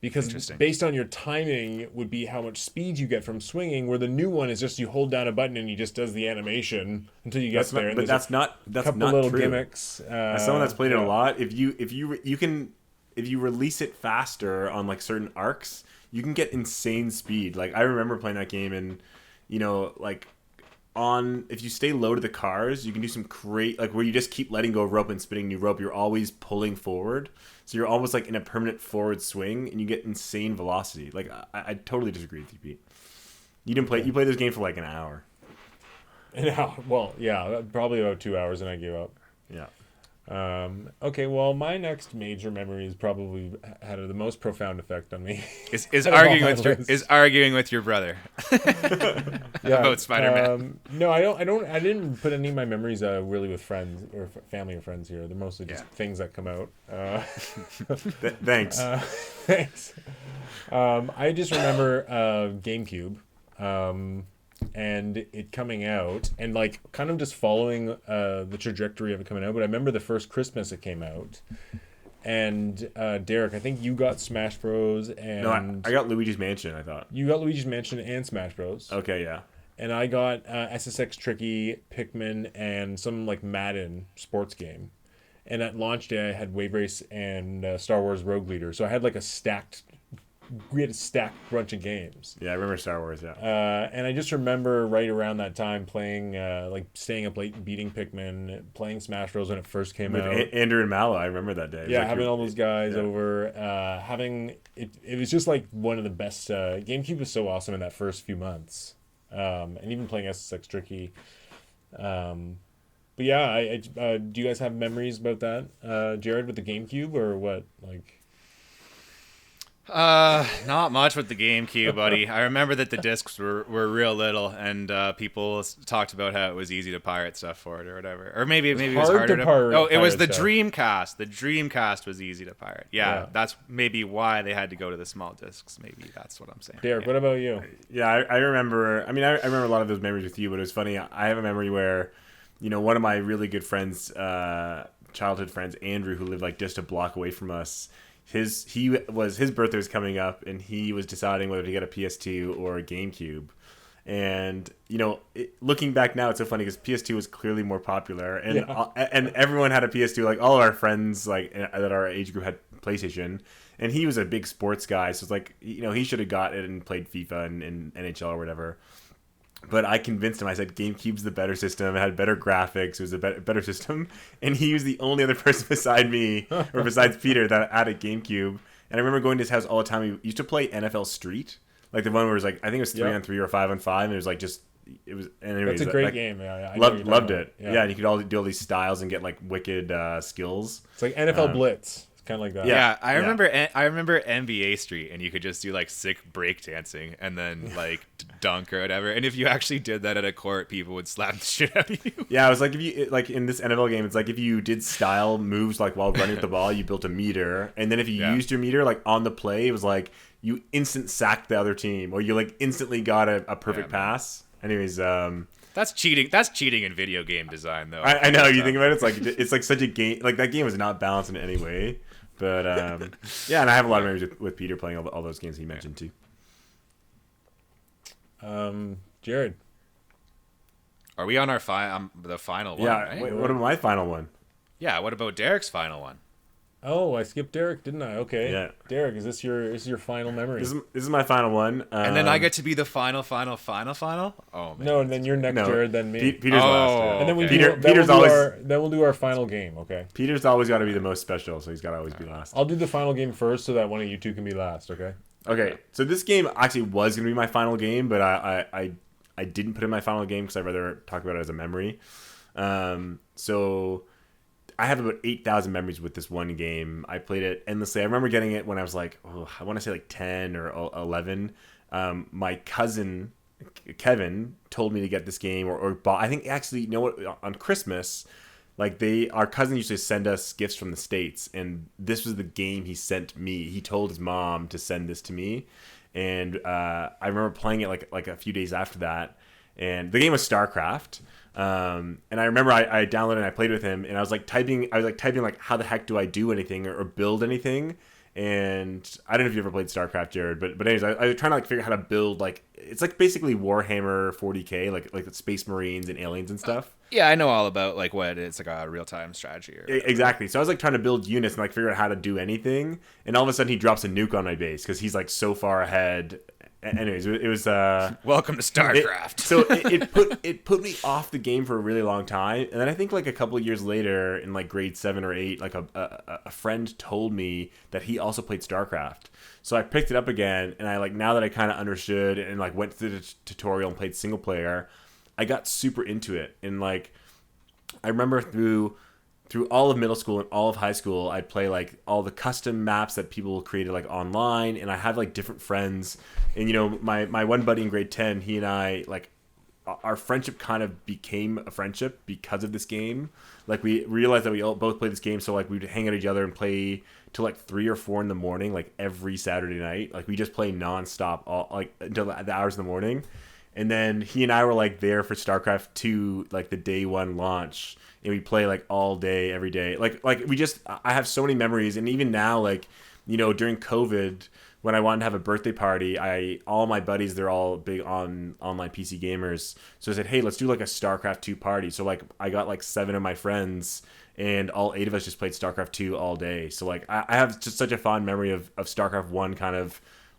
Because based on your timing would be how much speed you get from swinging, where the new one is just you hold down a button and he just does the animation until you get there. But that's not little true. Gimmicks. As someone that's played it a lot, if you release it faster on like certain arcs, you can get insane speed. Like I remember playing that game and if you stay low to the cars, you can do some like where you just keep letting go of rope and spinning new rope. You're always pulling forward, so you're almost like in a permanent forward swing, and you get insane velocity. Like I totally disagree with you, Pete. You didn't play. You played this game for like an hour. An hour? Well, yeah, probably about 2 hours, and I gave up. Yeah. Okay, well, my next major memory has probably had the most profound effect on me. Is arguing with your brother about Spider-Man. No, I didn't put any of my memories really with friends or family or friends here. They're mostly just things that come out. Thanks. Thanks. I just remember GameCube. And it coming out and like kind of just following the trajectory of it coming out. But I remember the first Christmas it came out, and Derek, I think you got Smash Bros. And no, I got Luigi's Mansion. I thought you got Luigi's Mansion and Smash Bros. Okay, yeah. And I got SSX Tricky, Pikmin, and some like Madden sports game. And at launch day, I had Wave Race and Star Wars Rogue Leader. So I had like we had a stacked bunch of games. Yeah, I remember Star Wars, yeah. And I just remember right around that time playing, staying up late, beating Pikmin, playing Smash Bros. When it first came out. Andrew and Mallow, I remember that day. Yeah, having all those guys over. It was just like one of the best. GameCube was so awesome in that first few months. And even playing SSX Tricky. But yeah, do you guys have memories about that, Jared, with the GameCube or what? Like. Not much with the GameCube, buddy. I remember that the discs were real little, and people talked about how it was easy to pirate stuff for it or whatever. Or maybe it was harder to pirate. Oh, it was the Dreamcast. The Dreamcast was easy to pirate. Yeah, that's maybe why they had to go to the small discs. Maybe that's what I'm saying. Derek, what about you? Yeah, I remember. I mean, I remember a lot of those memories with you, but it was funny. I have a memory where, one of my really good friends, childhood friends, Andrew, who lived like just a block away from us. His birthday was coming up, and he was deciding whether to get a PS2 or a GameCube. And looking back now, it's so funny because PS2 was clearly more popular, and and everyone had a PS2. Like all of our friends, like that our age group had PlayStation, and he was a big sports guy, so it's like he should have got it and played FIFA and NHL or whatever. But I convinced him. I said GameCube's the better system. It had better graphics. It was a better system. And he was the only other person beside me, or besides Peter, that had a GameCube. And I remember going to his house all the time. We used to play NFL Street, like the one where it was like, I think it was 3-on-3 or 5-on-5, and it was like anyways, that's a great like, game. Yeah, loved it. Yeah, and you could do all these styles and get like wicked skills. It's like NFL Blitz. Kind of like that. Yeah, I remember NBA Street, and you could just do like sick break dancing and then like dunk or whatever. And if you actually did that at a court, people would slap the shit out of you. Yeah, it was like if you like in this NFL game, it's like if you did style moves like while running with the ball, you built a meter, and then if you used your meter like on the play, it was like you instant sacked the other team, or you like instantly got a perfect pass. Anyways, that's cheating. That's cheating in video game design, though. I know. You think about it, it's like such a game. Like that game was not balanced in any way. But yeah, and I have a lot of memories with Peter playing all those games he mentioned too. Jared, are we on our the final one? Yeah. Right? Wait, what about my final one? Yeah. What about Derek's final one? Oh, I skipped Derek, didn't I? Okay. Yeah. Derek, is this your final memory? This is my final one. And then I get to be the final. Oh man. No, and then you're next, Jared, then me. Peter's last. And then we'll do our final game. Okay. Peter's always got to be the most special, so he's got to always be last. I'll do the final game first, so that one of you two can be last. Okay. Okay. So this game actually was going to be my final game, but I didn't put in my final game because I'd rather talk about it as a memory. So I have about 8,000 memories with this one game. I played it endlessly. I remember getting it when I was like, I want to say like 10 or 11. My cousin, Kevin, told me to get this game or bought. I think actually, what? On Christmas, like our cousin used to send us gifts from the States, and this was the game he sent me. He told his mom to send this to me, and I remember playing it like a few days after that. And the game was StarCraft. And I remember I downloaded and I played with him, and I was typing like how the heck do I do anything or build anything. And I don't know if you ever played StarCraft, Jared, but anyways, I was trying to figure out how to build it's like basically Warhammer 40K, like the Space Marines and aliens and stuff. Yeah, I know all about what it's like a real time strategy. Exactly. So I was trying to build units and figure out how to do anything, and all of a sudden he drops a nuke on my base because he's so far ahead. Anyways, it was welcome to StarCraft. It put me off the game for a really long time, and then I think a couple of years later in grade 7 or 8, a friend told me that he also played StarCraft. So I picked it up again, and I now that I kind of understood and went through the tutorial and played single player, I got super into it. And I remember through all of middle school and all of high school, I'd play all the custom maps that people created online, and I had different friends. And my one buddy in grade 10, he and I our friendship kind of became a friendship because of this game. We realized that we all both played this game, so we'd hang out each other and play till 3 or 4 in the morning, every Saturday night. We just play nonstop all until the hours in the morning. And then he and I were there for StarCraft 2, the day one launch, and we play all day, every day. I have so many memories, and even now, during COVID, when I wanted to have a birthday party, all my buddies, they're all big on online PC gamers. So I said, hey, let's do a StarCraft 2 party. So I got 7 of my friends, and all 8 of us just played StarCraft 2 all day. So I have just such a fond memory of StarCraft 1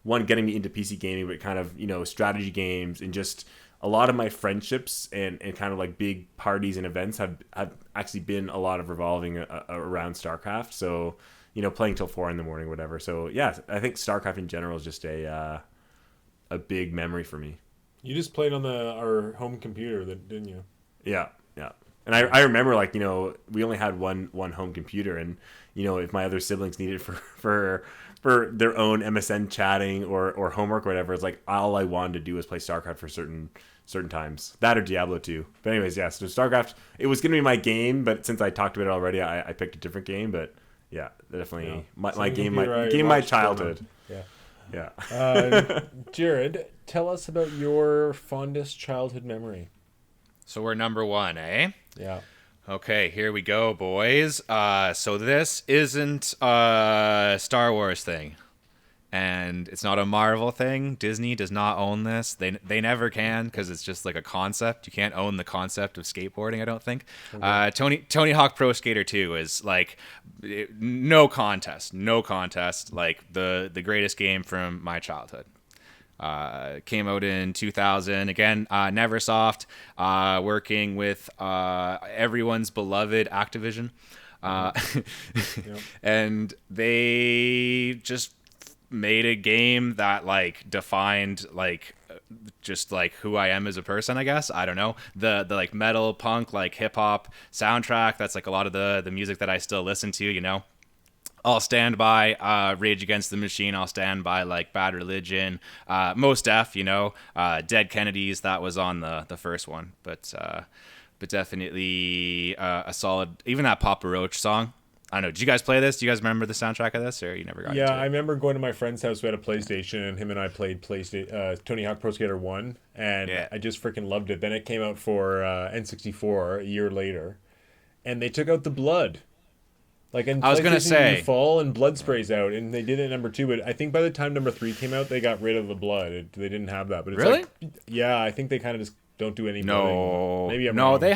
one getting me into PC gaming, but kind of, strategy games, and just a lot of my friendships and kind of big parties and events have actually been a lot of revolving around StarCraft. So, playing till 4 in the morning, whatever. So yeah, I think StarCraft in general is just a big memory for me. You just played on our home computer, didn't you? Yeah. And I remember we only had one home computer, and if my other siblings needed for their own MSN chatting or homework or whatever, it's all I wanted to do was play StarCraft for certain times. That or Diablo 2. But anyways, yeah, so StarCraft, it was going to be my game, but since I talked about it already, I picked a different game. But yeah, definitely my game, my childhood. Yeah. Jared, tell us about your fondest childhood memory. So we're number 1, eh? Yeah. Okay, here we go, boys. So this isn't a Star Wars thing, and it's not a Marvel thing. Disney does not own this. They never can, because it's just like a concept. You can't own the concept of skateboarding, I don't think. Okay. Tony Hawk Pro Skater 2 is like no contest. Like the greatest game from my childhood. Came out in 2000. Again, Neversoft, working with everyone's beloved Activision. Yep. And they just made a game that like defined like just like who I am as a person, I guess. I don't know. The like metal, punk, like hip hop soundtrack. That's like a lot of the music that I still listen to, you know. I'll stand by Rage Against the Machine. I'll stand by like Bad Religion, Mos Def, you know, Dead Kennedys. That was on the first one, but definitely a solid. Even that Papa Roach song. I don't know. Did you guys play this? Do you guys remember the soundtrack of this, or you never got into it? Yeah, I remember going to my friend's house who had a PlayStation, and him and I played Tony Hawk Pro Skater 1, and I just freaking loved it. Then it came out for N64 a year later, and they took out the blood. Like in I was gonna say, you fall and blood sprays out, and they did it number 2. But I think by the time number 3 came out, they got rid of the blood. They didn't have that. But it's really, like, yeah, I think they kind of just don't do any. No, maybe I'm no, wrong. they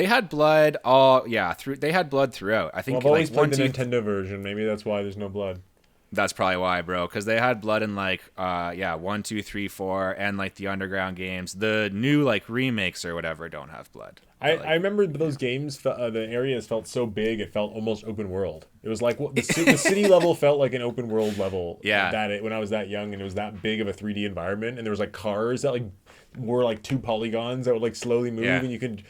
had blood all they had blood throughout. I think I've always played the Nintendo version. Maybe that's why there's no blood. That's probably why, bro. Because they had blood in like 1, 2, 3, 4, and like the underground games. The new like remakes or whatever don't have blood. I remember those games. The areas felt so big; it felt almost open world. It was like the city level felt like an open world level. Yeah. When I was that young, and it was that big of a 3D environment, and there was like cars that like were like 2 polygons that would like slowly move, and you could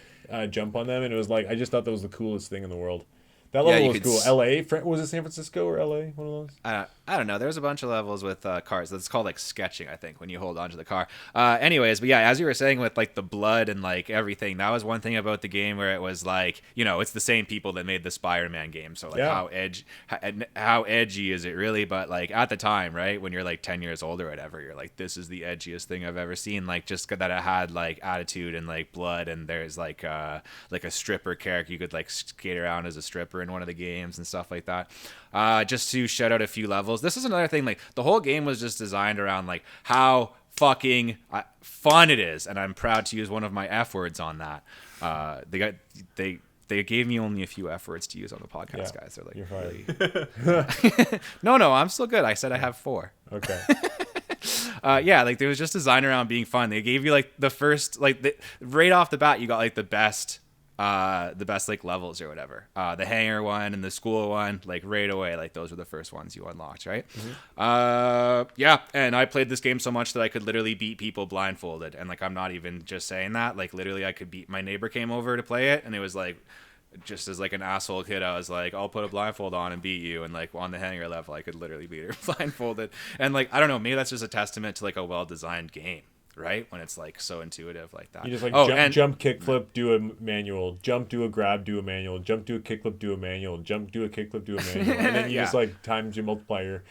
jump on them, and it was like I just thought that was the coolest thing in the world. That level was cool. L.A. Was it San Francisco or L.A.? One of those? I don't know. There's a bunch of levels with cars. That's called like sketching, I think, when you hold onto the car. Anyways, but yeah, as you were saying with like the blood and like everything, that was one thing about the game where it was like, you know, it's the same people that made the Spider-Man game. So like how edgy is it really? But like at the time, right, when you're like 10 years old or whatever, you're like, this is the edgiest thing I've ever seen. Like just that it had like attitude and like blood, and there's like a stripper character. You could like skate around as a stripper in one of the games and stuff like that. Just to shout out a few levels. This is another thing, like the whole game was just designed around like how fucking fun it is, and I'm proud to use one of my F words on that. They gave me only a few F words to use on the podcast, guys. They're like, you're really... No, I'm still good. I said I have 4. Okay. Like it was just designed around being fun. They gave you like the first, like right off the bat, you got like the best like levels or whatever. The hangar one and the school one, like right away, like those were the first ones you unlocked, right? Mm-hmm. And I played this game so much that I could literally beat people blindfolded, and like I'm not even just saying that, like literally I could beat. My neighbor came over to play it, and it was like, just as like an asshole kid, I was like, I'll put a blindfold on and beat you, and like on the hangar level I could literally beat her blindfolded. And like I don't know, maybe that's just a testament to like a well-designed game, right? When it's like so intuitive like that. You just like jump, kickflip, do a manual, jump, do a grab, do a manual, jump, do a kickflip, do a manual, jump, do a kickflip, do a manual, and then you just like times your multiplier.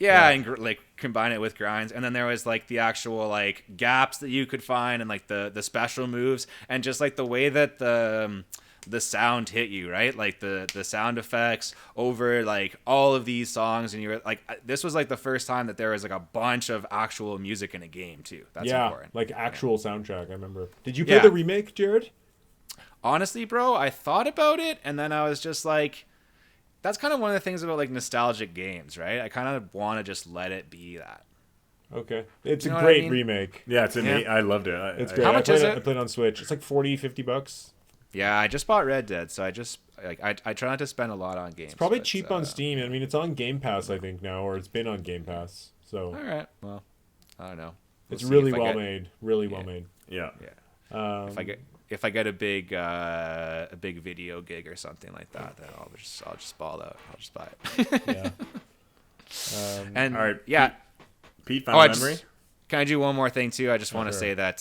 And like combine it with grinds, and then there was like the actual like gaps that you could find, and like the special moves, and just like the way that the sound hit you, right? Like the sound effects over like all of these songs, and you're like, this was like the first time that there was like a bunch of actual music in a game too. That's important. Like actual soundtrack. I remember. Did you play the remake, Jared? Honestly, bro, I thought about it, and then I was just like, that's kind of one of the things about like nostalgic games, right? I kind of want to just let it be that. Okay. It's a great remake. Yeah, it's amazing. I loved it. It's great. How much is it? I played it on Switch. It's like $40-$50. Yeah, I just bought Red Dead, so I just like I try not to spend a lot on games. It's probably cheap on Steam. I mean, it's on Game Pass, I think now, or it's been on Game Pass. So all right, well, I don't know. It's really well made. Really well made. Yeah. If I get a big video gig or something like that, then I'll just ball out. I'll just buy it. And all right, yeah. Pete, final memory. Can I do one more thing too? I just want to say that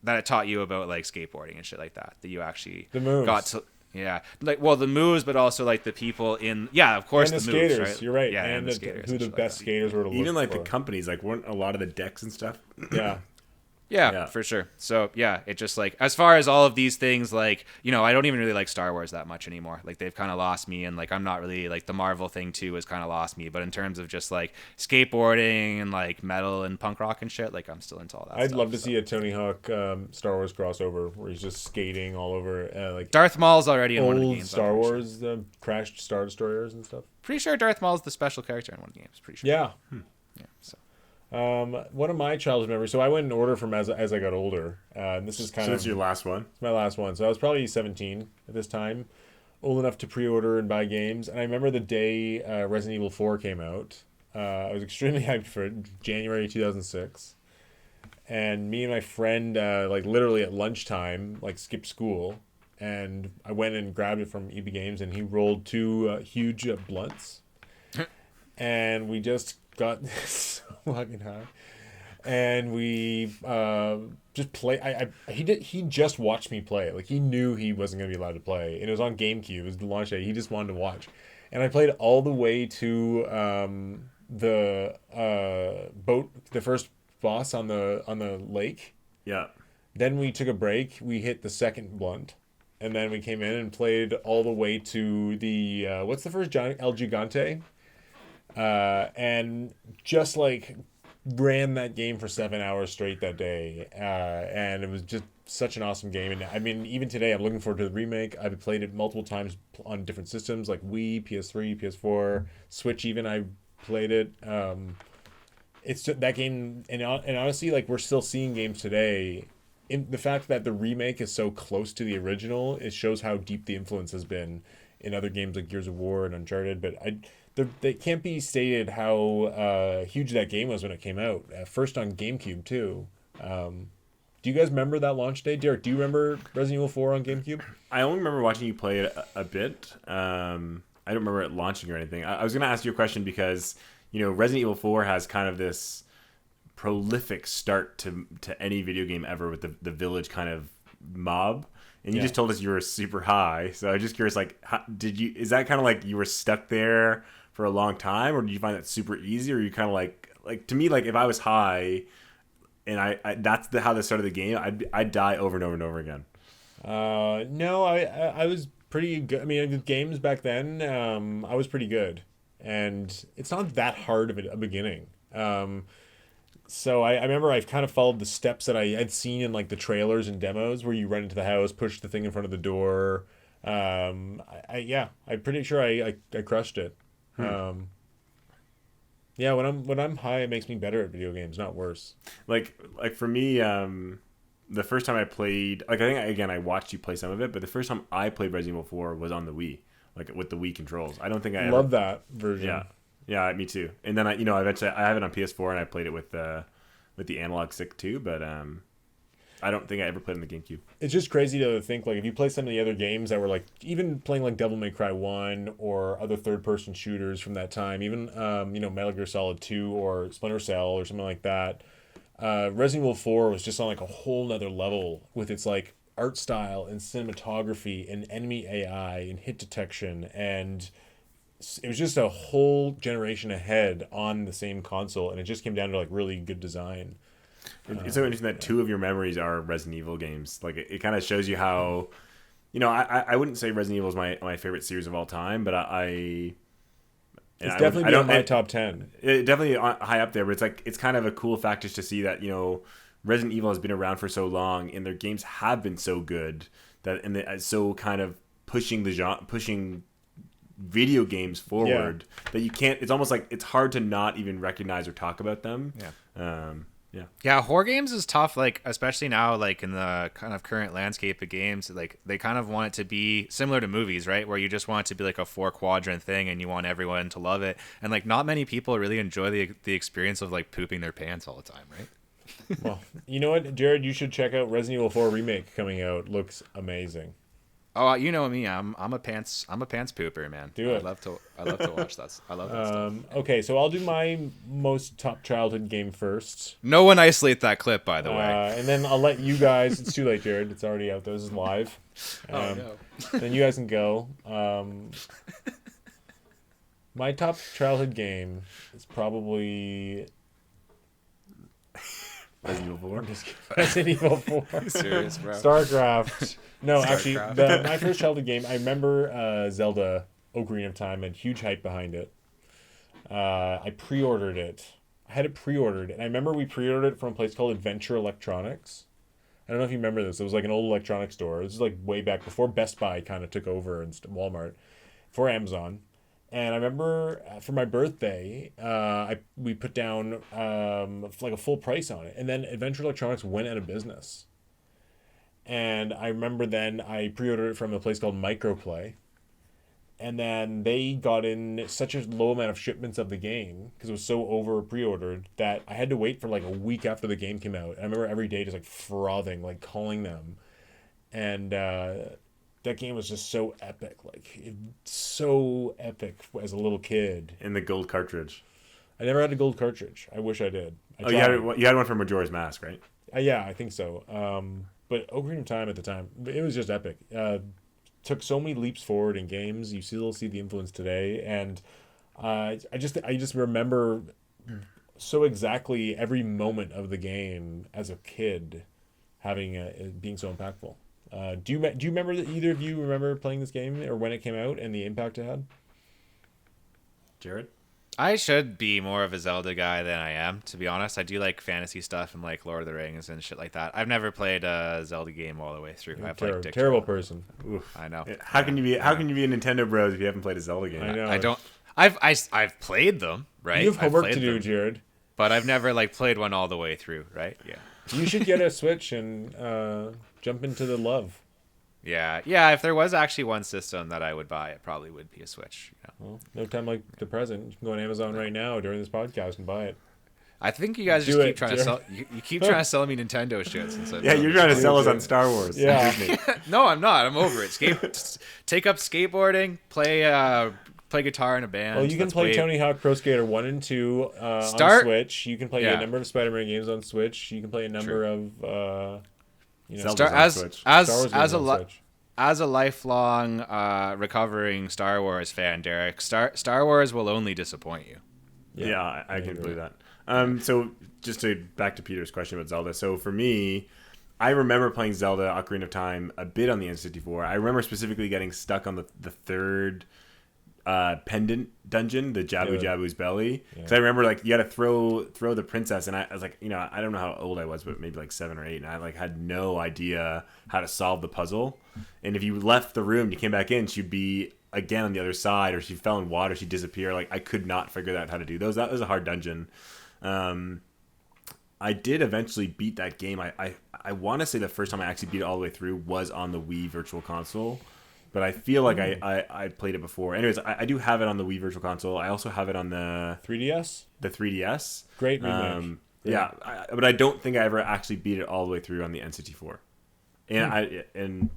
that it taught you about like skateboarding and shit like that. That you actually got to the moves, but also like the people in of course and the skaters. Moves, right? You're right. Yeah, and the skaters. Who the best skaters were to look even like for. the companies, like weren't a lot of the decks and stuff. Yeah. Yeah, for sure. So yeah, it just like as far as all of these things, like, you know, I don't even really like Star Wars that much anymore. Like they've kind of lost me, and like I'm not really like the Marvel thing too has kind of lost me. But in terms of just like skateboarding and like metal and punk rock and shit, like I'm still into all that I'd stuff. love to see a Tony Hawk Star Wars crossover where he's just skating all over like Darth Maul's already in one of the old games. Star Wars crashed Star Destroyers and stuff. Pretty sure Darth Maul's the special character in one of the games. Pretty sure. Yeah. Yeah. So. One of my childhood memories. So I went in order from as I got older. And this is kind So of that's your last one? it's my last one. So I was probably 17 at this time, old enough to pre-order and buy games. And I remember the day Resident Evil 4 came out. I was extremely hyped for it. January 2006. And me and my friend, like literally at lunchtime, like skipped school, and I went and grabbed it from EB Games, and he rolled two huge blunts, and we just got so fucking high, and we just play. He just watched me play it. Like he knew he wasn't gonna be allowed to play, and it was on GameCube. It was the launch day. He just wanted to watch, and I played all the way to the boat, the first boss on the lake. Yeah. Then we took a break. We hit the second blunt, and then we came in and played all the way to the what's the first El Gigante, and just like ran that game for 7 hours straight that day, and it was just such an awesome game. And I mean, even today, I'm looking forward to the remake. I've played it multiple times on different systems like Wii, PS3, PS4, Switch. Even I played it. It's just that game, and honestly, like we're still seeing games today. In the fact that the remake is so close to the original, it shows how deep the influence has been in other games like Gears of War and Uncharted. But they can't be stated how huge that game was when it came out. First on GameCube too. Do you guys remember that launch day, Derek? Do you remember Resident Evil 4 on GameCube? I only remember watching you play it a bit. I don't remember it launching or anything. I was going to ask you a question because, you know, Resident Evil 4 has kind of this prolific start to any video game ever with the village kind of mob. And you just told us you were super high. So I'm just curious, like, is that kind of like you were stuck there for a long time, or did you find that super easy, or you kind of like to me, like if I was high and I that's how the start of the game, I'd die over and over and over again. No, I was pretty good. I mean, with games back then, I was pretty good, and it's not that hard of a beginning. So I remember I kind of followed the steps that I had seen in like the trailers and demos, where you run into the house, push the thing in front of the door. I'm pretty sure I crushed it. Yeah, when I'm high, it makes me better at video games, not worse. Like for me, the first time I played, like I think again I watched you play some of it, but the first time I played Resident Evil 4 was on the Wii, like with the Wii controls. I don't think I love that version. Yeah, me too. And then eventually I have it on PS4 and I played it with the analog stick too, but I don't think I ever played on the GameCube. It's just crazy to think, like, if you play some of the other games that were like, even playing like Devil May Cry 1 or other third-person shooters from that time, even Metal Gear Solid 2 or Splinter Cell or something like that, Resident Evil 4 was just on like a whole nother level with its like art style and cinematography and enemy AI and hit detection, and it was just a whole generation ahead on the same console, and it just came down to like really good design. It's so interesting that two of your memories are Resident Evil games. Like it kind of shows you how, I wouldn't say Resident Evil is my favorite series of all time, but it's definitely on my top 10. It definitely high up there, but it's kind of a cool fact just to see that Resident Evil has been around for so long, and their games have been so good and so kind of pushing the genre, pushing video games forward that you can't. It's almost like it's hard to not even recognize or talk about them. Yeah, horror games is tough, like especially now, like in the kind of current landscape of games, like they kind of want it to be similar to movies, right? Where you just want it to be like a 4-quadrant thing and you want everyone to love it. And like not many people really enjoy the experience of like pooping their pants all the time, right? Well, you know what, Jared, you should check out Resident Evil 4 Remake coming out. Looks amazing. Oh, you know me. I'm a pants pooper, man. Do it. I love to watch that. I love that stuff. Okay, so I'll do my most top childhood game first. No one isolate that clip, by the way. And then I'll let you guys. It's too late, Jared. It's already out there. This is live. No. Then you guys can go. My top childhood game is probably Resident Evil 4. Resident Evil 4. Serious, bro. StarCraft. No, actually, StarCraft. my first childhood game, I remember Zelda Ocarina of Time and huge hype behind it. I pre-ordered it. I had it pre-ordered, and I remember we pre-ordered it from a place called Adventure Electronics. I don't know if you remember this. It was like an old electronics store. This is like way back before Best Buy kind of took over and Walmart for Amazon. And I remember for my birthday, we put down like a full price on it. And then Adventure Electronics went out of business. And I remember then I pre-ordered it from a place called Microplay. And then they got in such a low amount of shipments of the game because it was so over pre-ordered that I had to wait for like a week after the game came out. I remember every day just like frothing, like calling them. And that game was just so epic, so epic as a little kid. In the gold cartridge. I never had a gold cartridge. I wish I did. You had one from Majora's Mask, right? Yeah, I think so. But Ocarina of Time at the time, it was just epic. Took so many leaps forward in games. You still see the influence today, and I just remember so exactly every moment of the game as a kid, having being so impactful. Do you remember that either of you remember playing this game or when it came out and the impact it had? Jared? I should be more of a Zelda guy than I am, to be honest. I do like fantasy stuff and like Lord of the Rings and shit like that. I've never played a Zelda game all the way through. I've like terrible person. Oof. I know. How can you be a Nintendo bros if you haven't played a Zelda game? I know. I don't. I've played them, right? You have homework to do, them, Jared. but I've never like played one all the way through, right? Yeah. You should get a Switch and jump into the love. Yeah. If there was actually one system that I would buy, it probably would be a Switch. You know? Well, no time like the present. You can go on Amazon right now during this podcast and buy it. I think you guys just keep trying to sell. You keep trying to sell me Nintendo shit. You're trying to sell us on Star Wars. Yeah. No, I'm not. I'm over it. Take up skateboarding. Play guitar in a band. Well, you can play Tony Hawk Pro Skater 1 and 2 on Switch. You can play a number of Spider-Man games on Switch. You can play a number of as a lifelong recovering Star Wars fan, Derek, Star Wars will only disappoint you. Yeah, I can believe that. So just back to Peter's question about Zelda. So for me, I remember playing Zelda Ocarina of Time a bit on the N64. I remember specifically getting stuck on the third pendant dungeon, the Jabu's belly. Because I remember like you had to throw the princess, and I was like, I don't know how old I was, but maybe like 7 or 8, and I like had no idea how to solve the puzzle. And if you left the room, you came back in, she'd be again on the other side, or she fell in water, she'd disappear. Like I could not figure out how to do those. That was a hard dungeon. I did eventually beat that game. I want to say the first time I actually beat it all the way through was on the Wii Virtual Console. But I feel like I played it before. Anyways, I do have it on the Wii Virtual Console. I also have it on the 3DS. The 3DS. Great remake. Yeah, but I don't think I ever actually beat it all the way through on the N64. And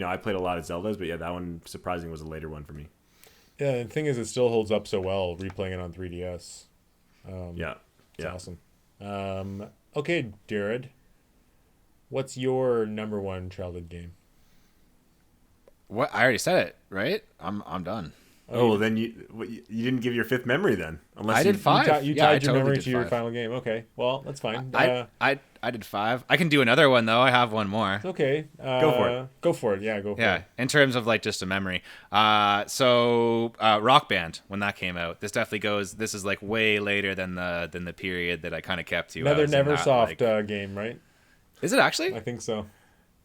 I played a lot of Zeldas, but yeah, that one surprisingly was a later one for me. Yeah, the thing is, it still holds up so well. Replaying it on 3DS. It's awesome. Okay, Jared, what's your number one childhood game? What? I already said it, right? I'm done. Oh, well, then you didn't give your fifth memory then, unless I did 5. You tied your memory to your final game. Okay, well that's fine. I did 5. I can do another one though. I have one more. Okay, go for it. Go for it. Yeah, go for it. Yeah, in terms of like just a memory. So Rock Band, when that came out, this definitely goes. This is like way later than the period that I kind of kept to. Another Neversoft game, right? Is it actually? I think so.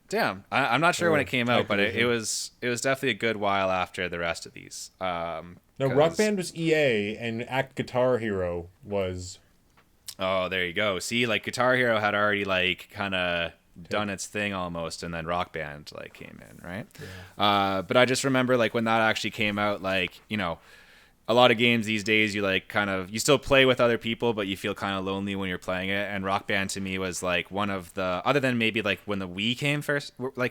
Damn, I'm not sure when it came out, but it was definitely a good while after the rest of these. No, Rock Band was EA, and Act Guitar Hero was. Oh, there you go. See, like Guitar Hero had already like kind of done its thing almost, and then Rock Band like came in, right? Yeah. But I just remember like when that actually came out, like a lot of games these days, you still play with other people, but you feel kind of lonely when you're playing it. And Rock Band to me was like one of the, other than maybe like when the Wii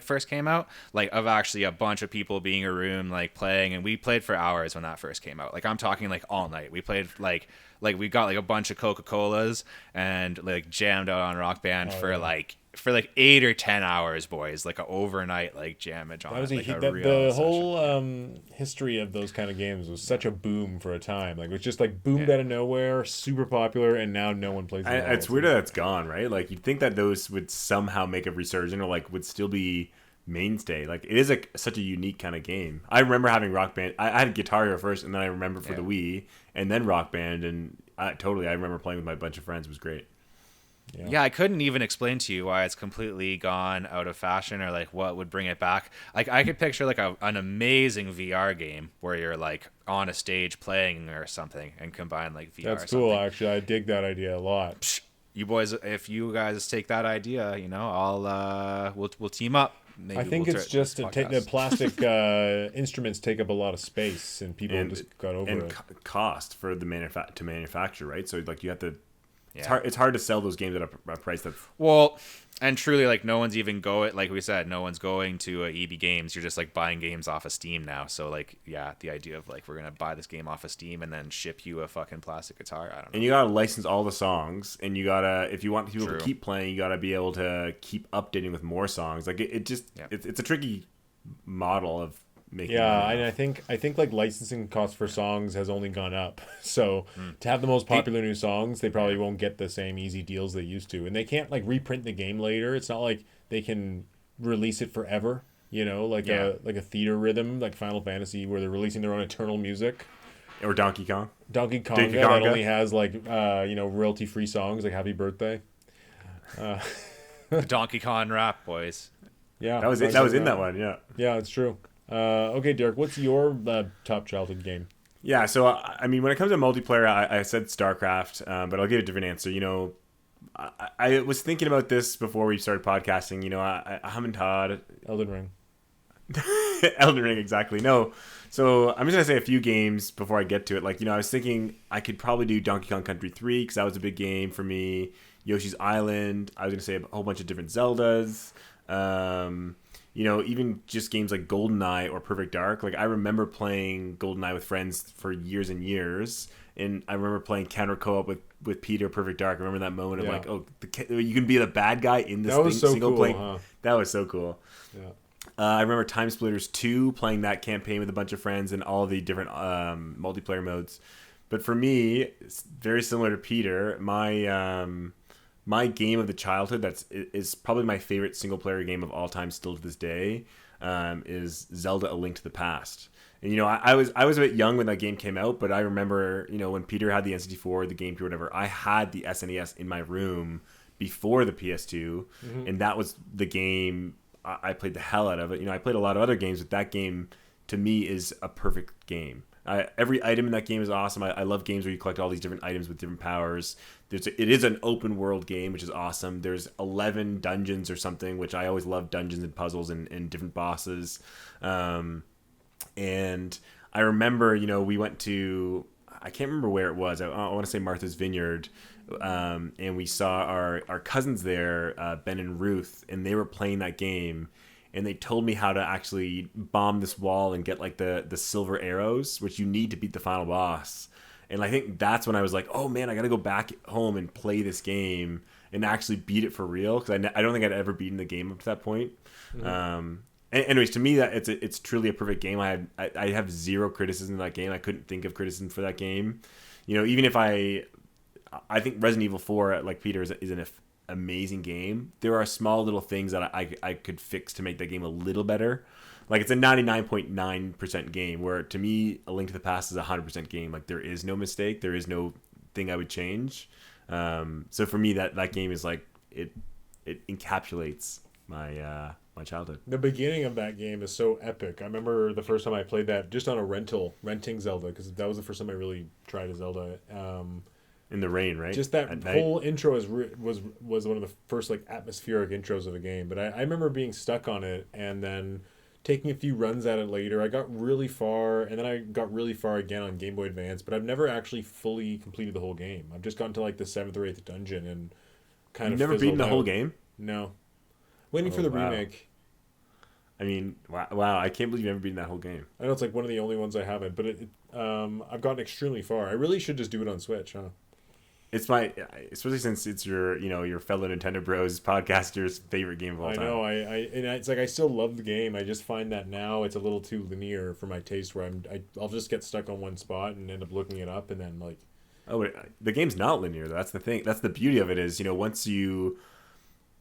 first came out, like of actually a bunch of people being in a room like playing, and we played for hours when that first came out. Like I'm talking like all night. We played like we got like a bunch of Coca-Colas and like jammed out on Rock Band for like for like 8 or 10 hours, boys, like an overnight like jammage on That was it, like a that real the session. whole history of those kind of games was such a boom for a time. Like it was just like boomed Yeah. out of nowhere, super popular, and now no one plays it at all. It's weird that it's gone, right? Like you'd think that those would somehow make a resurgence or like would still be mainstay. Like it is such a unique kind of game. I remember having Rock Band. I had Guitar Hero first, and then I remember for the Wii, and then Rock Band, and I remember playing with my bunch of friends. It was great. Yeah, I couldn't even explain to you why it's completely gone out of fashion or like what would bring it back. Like I could picture like an amazing VR game where you're like on a stage playing or something and combine like VR. That's or cool, something. actually. I dig that idea a lot. Psh, you boys, if you guys take that idea, I'll we'll team up. Maybe I think we'll it's just the plastic instruments take up a lot of space, and people just got over it. Cost for the manufacture, right? So like you have to. Yeah. It's hard to sell those games at a price that's well, and truly, like no one's even like we said, no one's going to EB Games. You're just like buying games off of Steam now. So like, yeah, the idea of like we're gonna buy this game off of Steam and then ship you a fucking plastic guitar. I don't know. And you gotta license all the songs, and you gotta if you want people True. to keep playing, you gotta be able to keep updating with more songs. Like it's a tricky model of making. Yeah, and I think like licensing costs for songs has only gone up. So to have the most popular new songs, they probably won't get the same easy deals they used to, and they can't like reprint the game later. It's not like they can release it forever. Like a theater rhythm, like Final Fantasy, where they're releasing their own eternal music. Or Donkey Kong. Donkey Konga that only has like royalty free songs like Happy Birthday. The Donkey Kong rap, boys. Yeah, That was it. That was in that one. Yeah. Yeah, it's true. Okay, Derek, what's your top childhood game? Yeah, so I mean, when it comes to multiplayer, I said StarCraft, but I'll give a different answer. I was thinking about this before we started podcasting. I'm and Todd. Elden Ring. Elden Ring, exactly. No, so I'm just gonna say a few games before I get to it. Like, I was thinking I could probably do Donkey Kong Country 3 because that was a big game for me. Yoshi's Island. I was gonna say a whole bunch of different Zeldas. Even just games like GoldenEye or Perfect Dark. Like I remember playing GoldenEye with friends for years and years, and I remember playing counter co-op with Peter Perfect Dark. I remember that moment of like, oh, you can be the bad guy in this single cool, play. huh? That was so cool. Yeah. I remember Time Splitters 2, playing that campaign with a bunch of friends and all the different multiplayer modes. But for me, it's very similar to Peter. My game of the childhood is probably my favorite single player game of all time still to this day, is Zelda: A Link to the Past. And I was a bit young when that game came out, but I remember when Peter had the N64, the GameCube, whatever, I had the SNES in my room before the PS2, and that was the game I played the hell out of it. I played a lot of other games, but that game to me is a perfect game. Every item in that game is awesome. I love games where you collect all these different items with different powers. It is an open world game, which is awesome. There's 11 dungeons or something, which I always love dungeons and puzzles and different bosses. And I remember, we went to, I can't remember where it was. I want to say Martha's Vineyard. And we saw our cousins there, Ben and Ruth, and they were playing that game. And they told me how to actually bomb this wall and get like the silver arrows, which you need to beat the final boss. And I think that's when I was like, oh man, I got to go back home and play this game and actually beat it for real. Because I don't think I'd ever beaten the game up to that point. Anyways, to me, that it's truly a perfect game. I have zero criticism of that game. I couldn't think of criticism for that game. Even if I think Resident Evil 4, like Peter, is an amazing game. There are small little things that I could fix to make that game a little better. Like it's a 99.9% game, where to me A Link to the Past is a 100% game. Like there is no mistake, there is no thing I would change. So for me, that game is like it encapsulates my childhood. The beginning of that game is so epic. I remember the first time I played that just on a renting Zelda, because that was the first time I really tried a Zelda. In the rain, right? Just that whole intro was one of the first like atmospheric intros of the game. But I remember being stuck on it and then taking a few runs at it later. I got really far, and then I got really far again on Game Boy Advance. But I've never actually fully completed the whole game. I've just gotten to like the 7th or 8th dungeon and kind of. You've never beaten the whole game? No, waiting for the remake. I mean, wow! I can't believe you've never beaten that whole game. I know it's like one of the only ones I haven't, but I've gotten extremely far. I really should just do it on Switch, huh? It's my, especially since it's your fellow Nintendo Bros podcaster's favorite game of all I time. know. And it's like I still love the game. I just find that now it's a little too linear for my taste. Where I'll just get stuck on one spot and end up looking it up, and then like. Oh, wait, the game's not linear though. That's the thing. That's the beauty of it is, once you.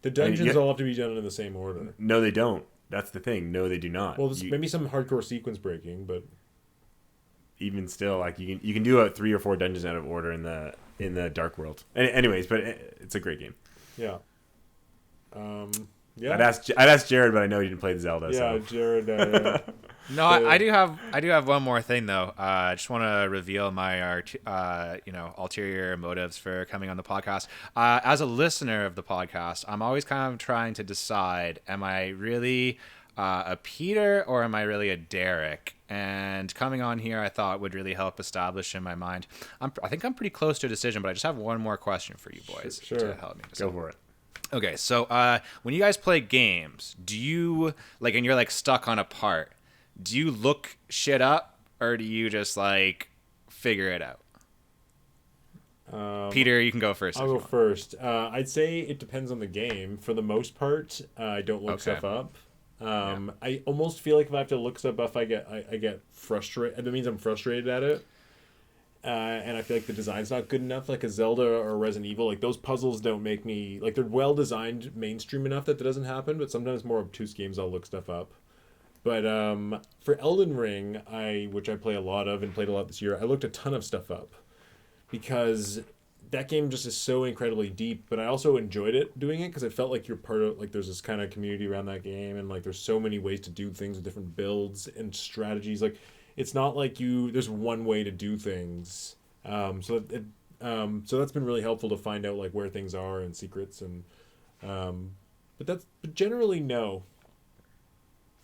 The dungeons all have to be done in the same order. No, they don't. That's the thing. No, they do not. Well, maybe some hardcore sequence breaking, but even still, like you can do 3 or 4 dungeons out of order in the Dark World. Anyways, but it's a great game. Yeah. Yeah. I'd ask Jared, but I know he didn't play the Zelda. Yeah, so. Jared. No, I do have one more thing though. I just want to reveal my ulterior motives for coming on the podcast. As a listener of the podcast, I'm always kind of trying to decide: am I really a Peter or am I really a Derek? And coming on here, I thought would really help establish in my mind. I think I'm pretty close to a decision, but I just have one more question for you boys to help me decide. Go for it. Okay, so when you guys play games, do you and you're stuck on a part? Do you look shit up, or do you just figure it out? Peter, you can go first. I'll go first. I'd say it depends on the game. For the most part, I don't look stuff up. I almost feel like if I have to look stuff up, I get frustrated. That means I'm frustrated at it. And I feel like the design's not good enough, like a Zelda or Resident Evil. Like those puzzles don't make me they're well designed, mainstream enough that doesn't happen. But sometimes more obtuse games, I'll look stuff up. But for Elden Ring, which I play a lot of and played a lot this year, I looked a ton of stuff up because that game just is so incredibly deep. But I also enjoyed doing it because I felt like you're part of there's this kind of community around that game, and there's so many ways to do things with different builds and strategies. It's not like there's one way to do things. So that's been really helpful to find out where things are and secrets but generally no.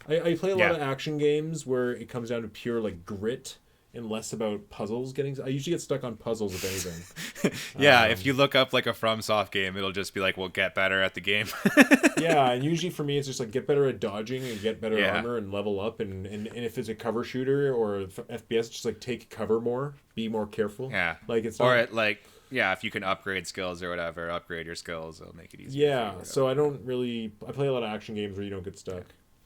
I play a lot of action games where it comes down to pure grit and less about puzzles. I usually get stuck on puzzles if anything. Yeah, if you look up a FromSoft game, it'll just be we'll get better at the game. Yeah, and usually for me it's just get better at dodging and get better armor and level up, and if it's a cover shooter or FPS, just take cover more, be more careful. Yeah, it's or if you can upgrade skills or whatever, upgrade your skills, it'll make it easier. Yeah, so I play a lot of action games where you don't get stuck.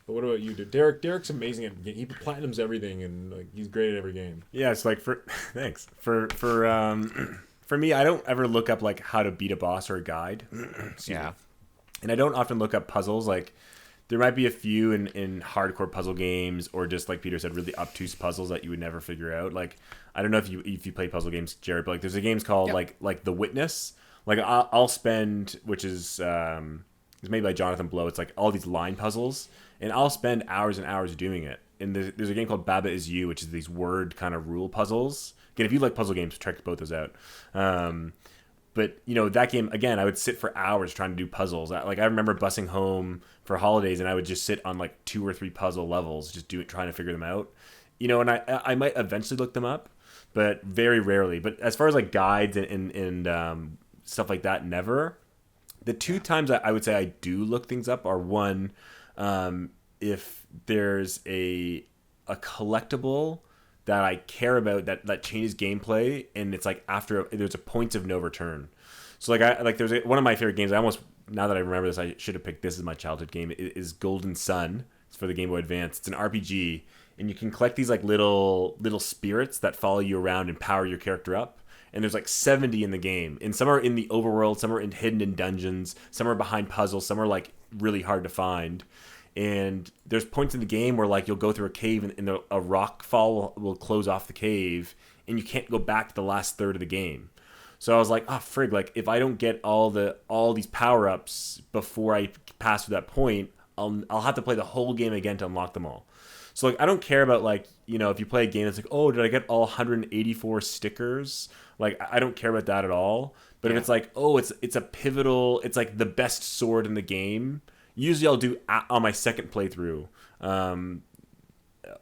But what about you, dude? Derek's amazing at he platinums everything, and he's great at every game. Yeah, it's thanks for me. I don't ever look up how to beat a boss or a guide. Yeah, and I don't often look up puzzles. There might be a few in hardcore puzzle games, or just like Peter said, really obtuse puzzles that you would never figure out. I don't know if you play puzzle games, Jared, but there's a games called like The Witness. I'll spend, which is it's made by Jonathan Blow. It's all these line puzzles. And I'll spend hours and hours doing it. And there's a game called Baba Is You, which is these word kind of rule puzzles. Again, if you like puzzle games, check both those out. But, that game, again, I would sit for hours trying to do puzzles. I remember busing home for holidays, and I would just sit on 2 or 3 puzzle levels, just trying to figure them out. And I might eventually look them up, but very rarely. But as far as guides and stuff like that, never. The 2 times I would say I do look things up are, one, if there's a collectible that I care about that changes gameplay, and it's after there's a point of no return. So there's one of my favorite games. Now that I remember this, I should have picked this as my childhood game. It is Golden Sun. It's for the Game Boy Advance. It's an RPG, and you can collect these little spirits that follow you around and power your character up. And there's 70 in the game, and some are in the overworld, some are hidden in dungeons, some are behind puzzles, some are really hard to find. And there's points in the game where you'll go through a cave and a rock fall will close off the cave, and you can't go back to the last third of the game. So I was like, frig, if I don't get all these power ups before I pass through that point, I'll have to play the whole game again to unlock them all. So I don't care about if you play a game that's did I get all 184 stickers? I don't care about that at all. But if it's it's a pivotal, it's the best sword in the game. Usually I'll do on my second playthrough,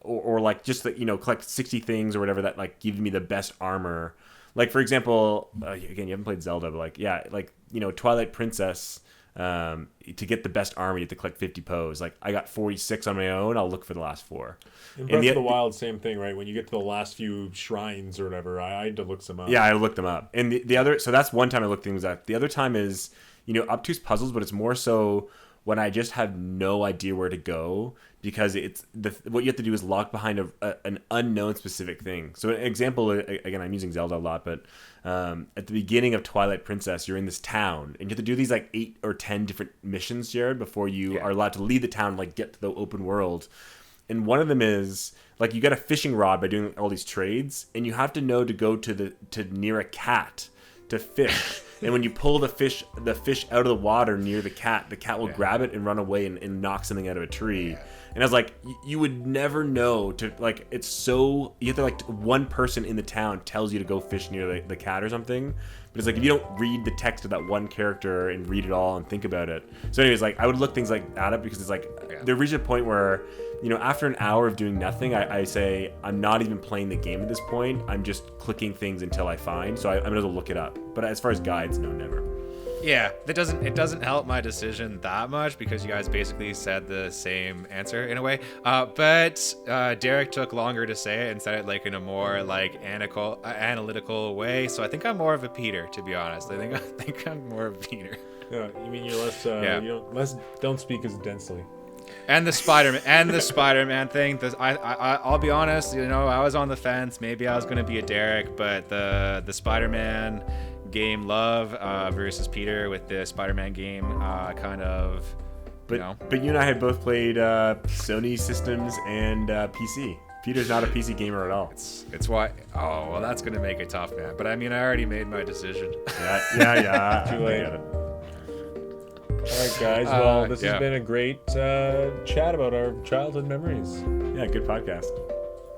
or just collect 60 things or whatever that give me the best armor. For example, again, you haven't played Zelda, but Twilight Princess. To get the best armor, you have to collect 50 Poes. Like, I got 46 on my own. I'll look for the last 4. In Breath of the Wild, same thing, right? When you get to the last few shrines or whatever, I had to look some up. Yeah, I looked them up. And the other, so that's one time I looked things up. The other time is, obtuse puzzles, but it's more so when I just have no idea where to go, because what you have to do is lock behind an unknown specific thing. So an example, again, I'm using Zelda a lot, but at the beginning of Twilight Princess, you're in this town, and you have to do these like 8 or 10 different missions, Jared, before you are allowed to leave the town and like get to the open world. And one of them is like you get a fishing rod by doing all these trades, and you have to know to go to near a cat to fish. And when you pull the fish out of the water near the cat will grab it and run away and knock something out of a tree. And I was like, you would never know to, like, it's so, you have to, like, one person in the town tells you to go fish near the cat or something. But it's like, if you don't read the text of that one character and read it all and think about it. So anyways, like, I would look things like that up, because it's like, there reached a point where, after an hour of doing nothing, I say, I'm not even playing the game at this point. I'm just clicking things until I find. So I'm going to look it up. But as far as guides, no, never. Yeah, it doesn't help my decision that much, because you guys basically said the same answer in a way. But Derek took longer to say it and said it like in a more like analytical way. So I think I'm more of a Peter, to be honest. I think I'm more of a Peter. Yeah, you mean you're less? Don't speak as densely. And the Spider-Man thing. I'll be honest. I was on the fence. Maybe I was gonna be a Derek, but the Spider-Man game love versus Peter with the Spider-Man game kind of. But you and I have both played Sony systems and PC. Peter's not a PC gamer at all. It's why. Oh well, that's gonna make it tough, man. But I mean, I already made my decision. Yeah. Too late. All right, guys. Well, this has been a great chat about our childhood memories. Yeah, good podcast.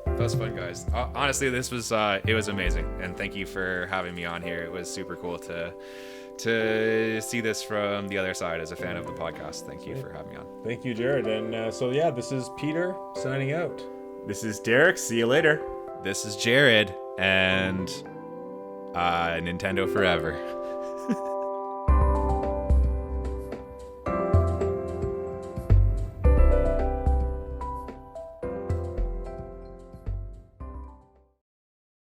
That was fun, guys. Honestly, this was it was amazing, and thank you for having me on here. It was super cool to see this from the other side as a fan of the podcast. Thank you for having me on. Thank you, Jared. And this is Peter signing out. This is Derek. See you later. This is Jared, and Nintendo forever.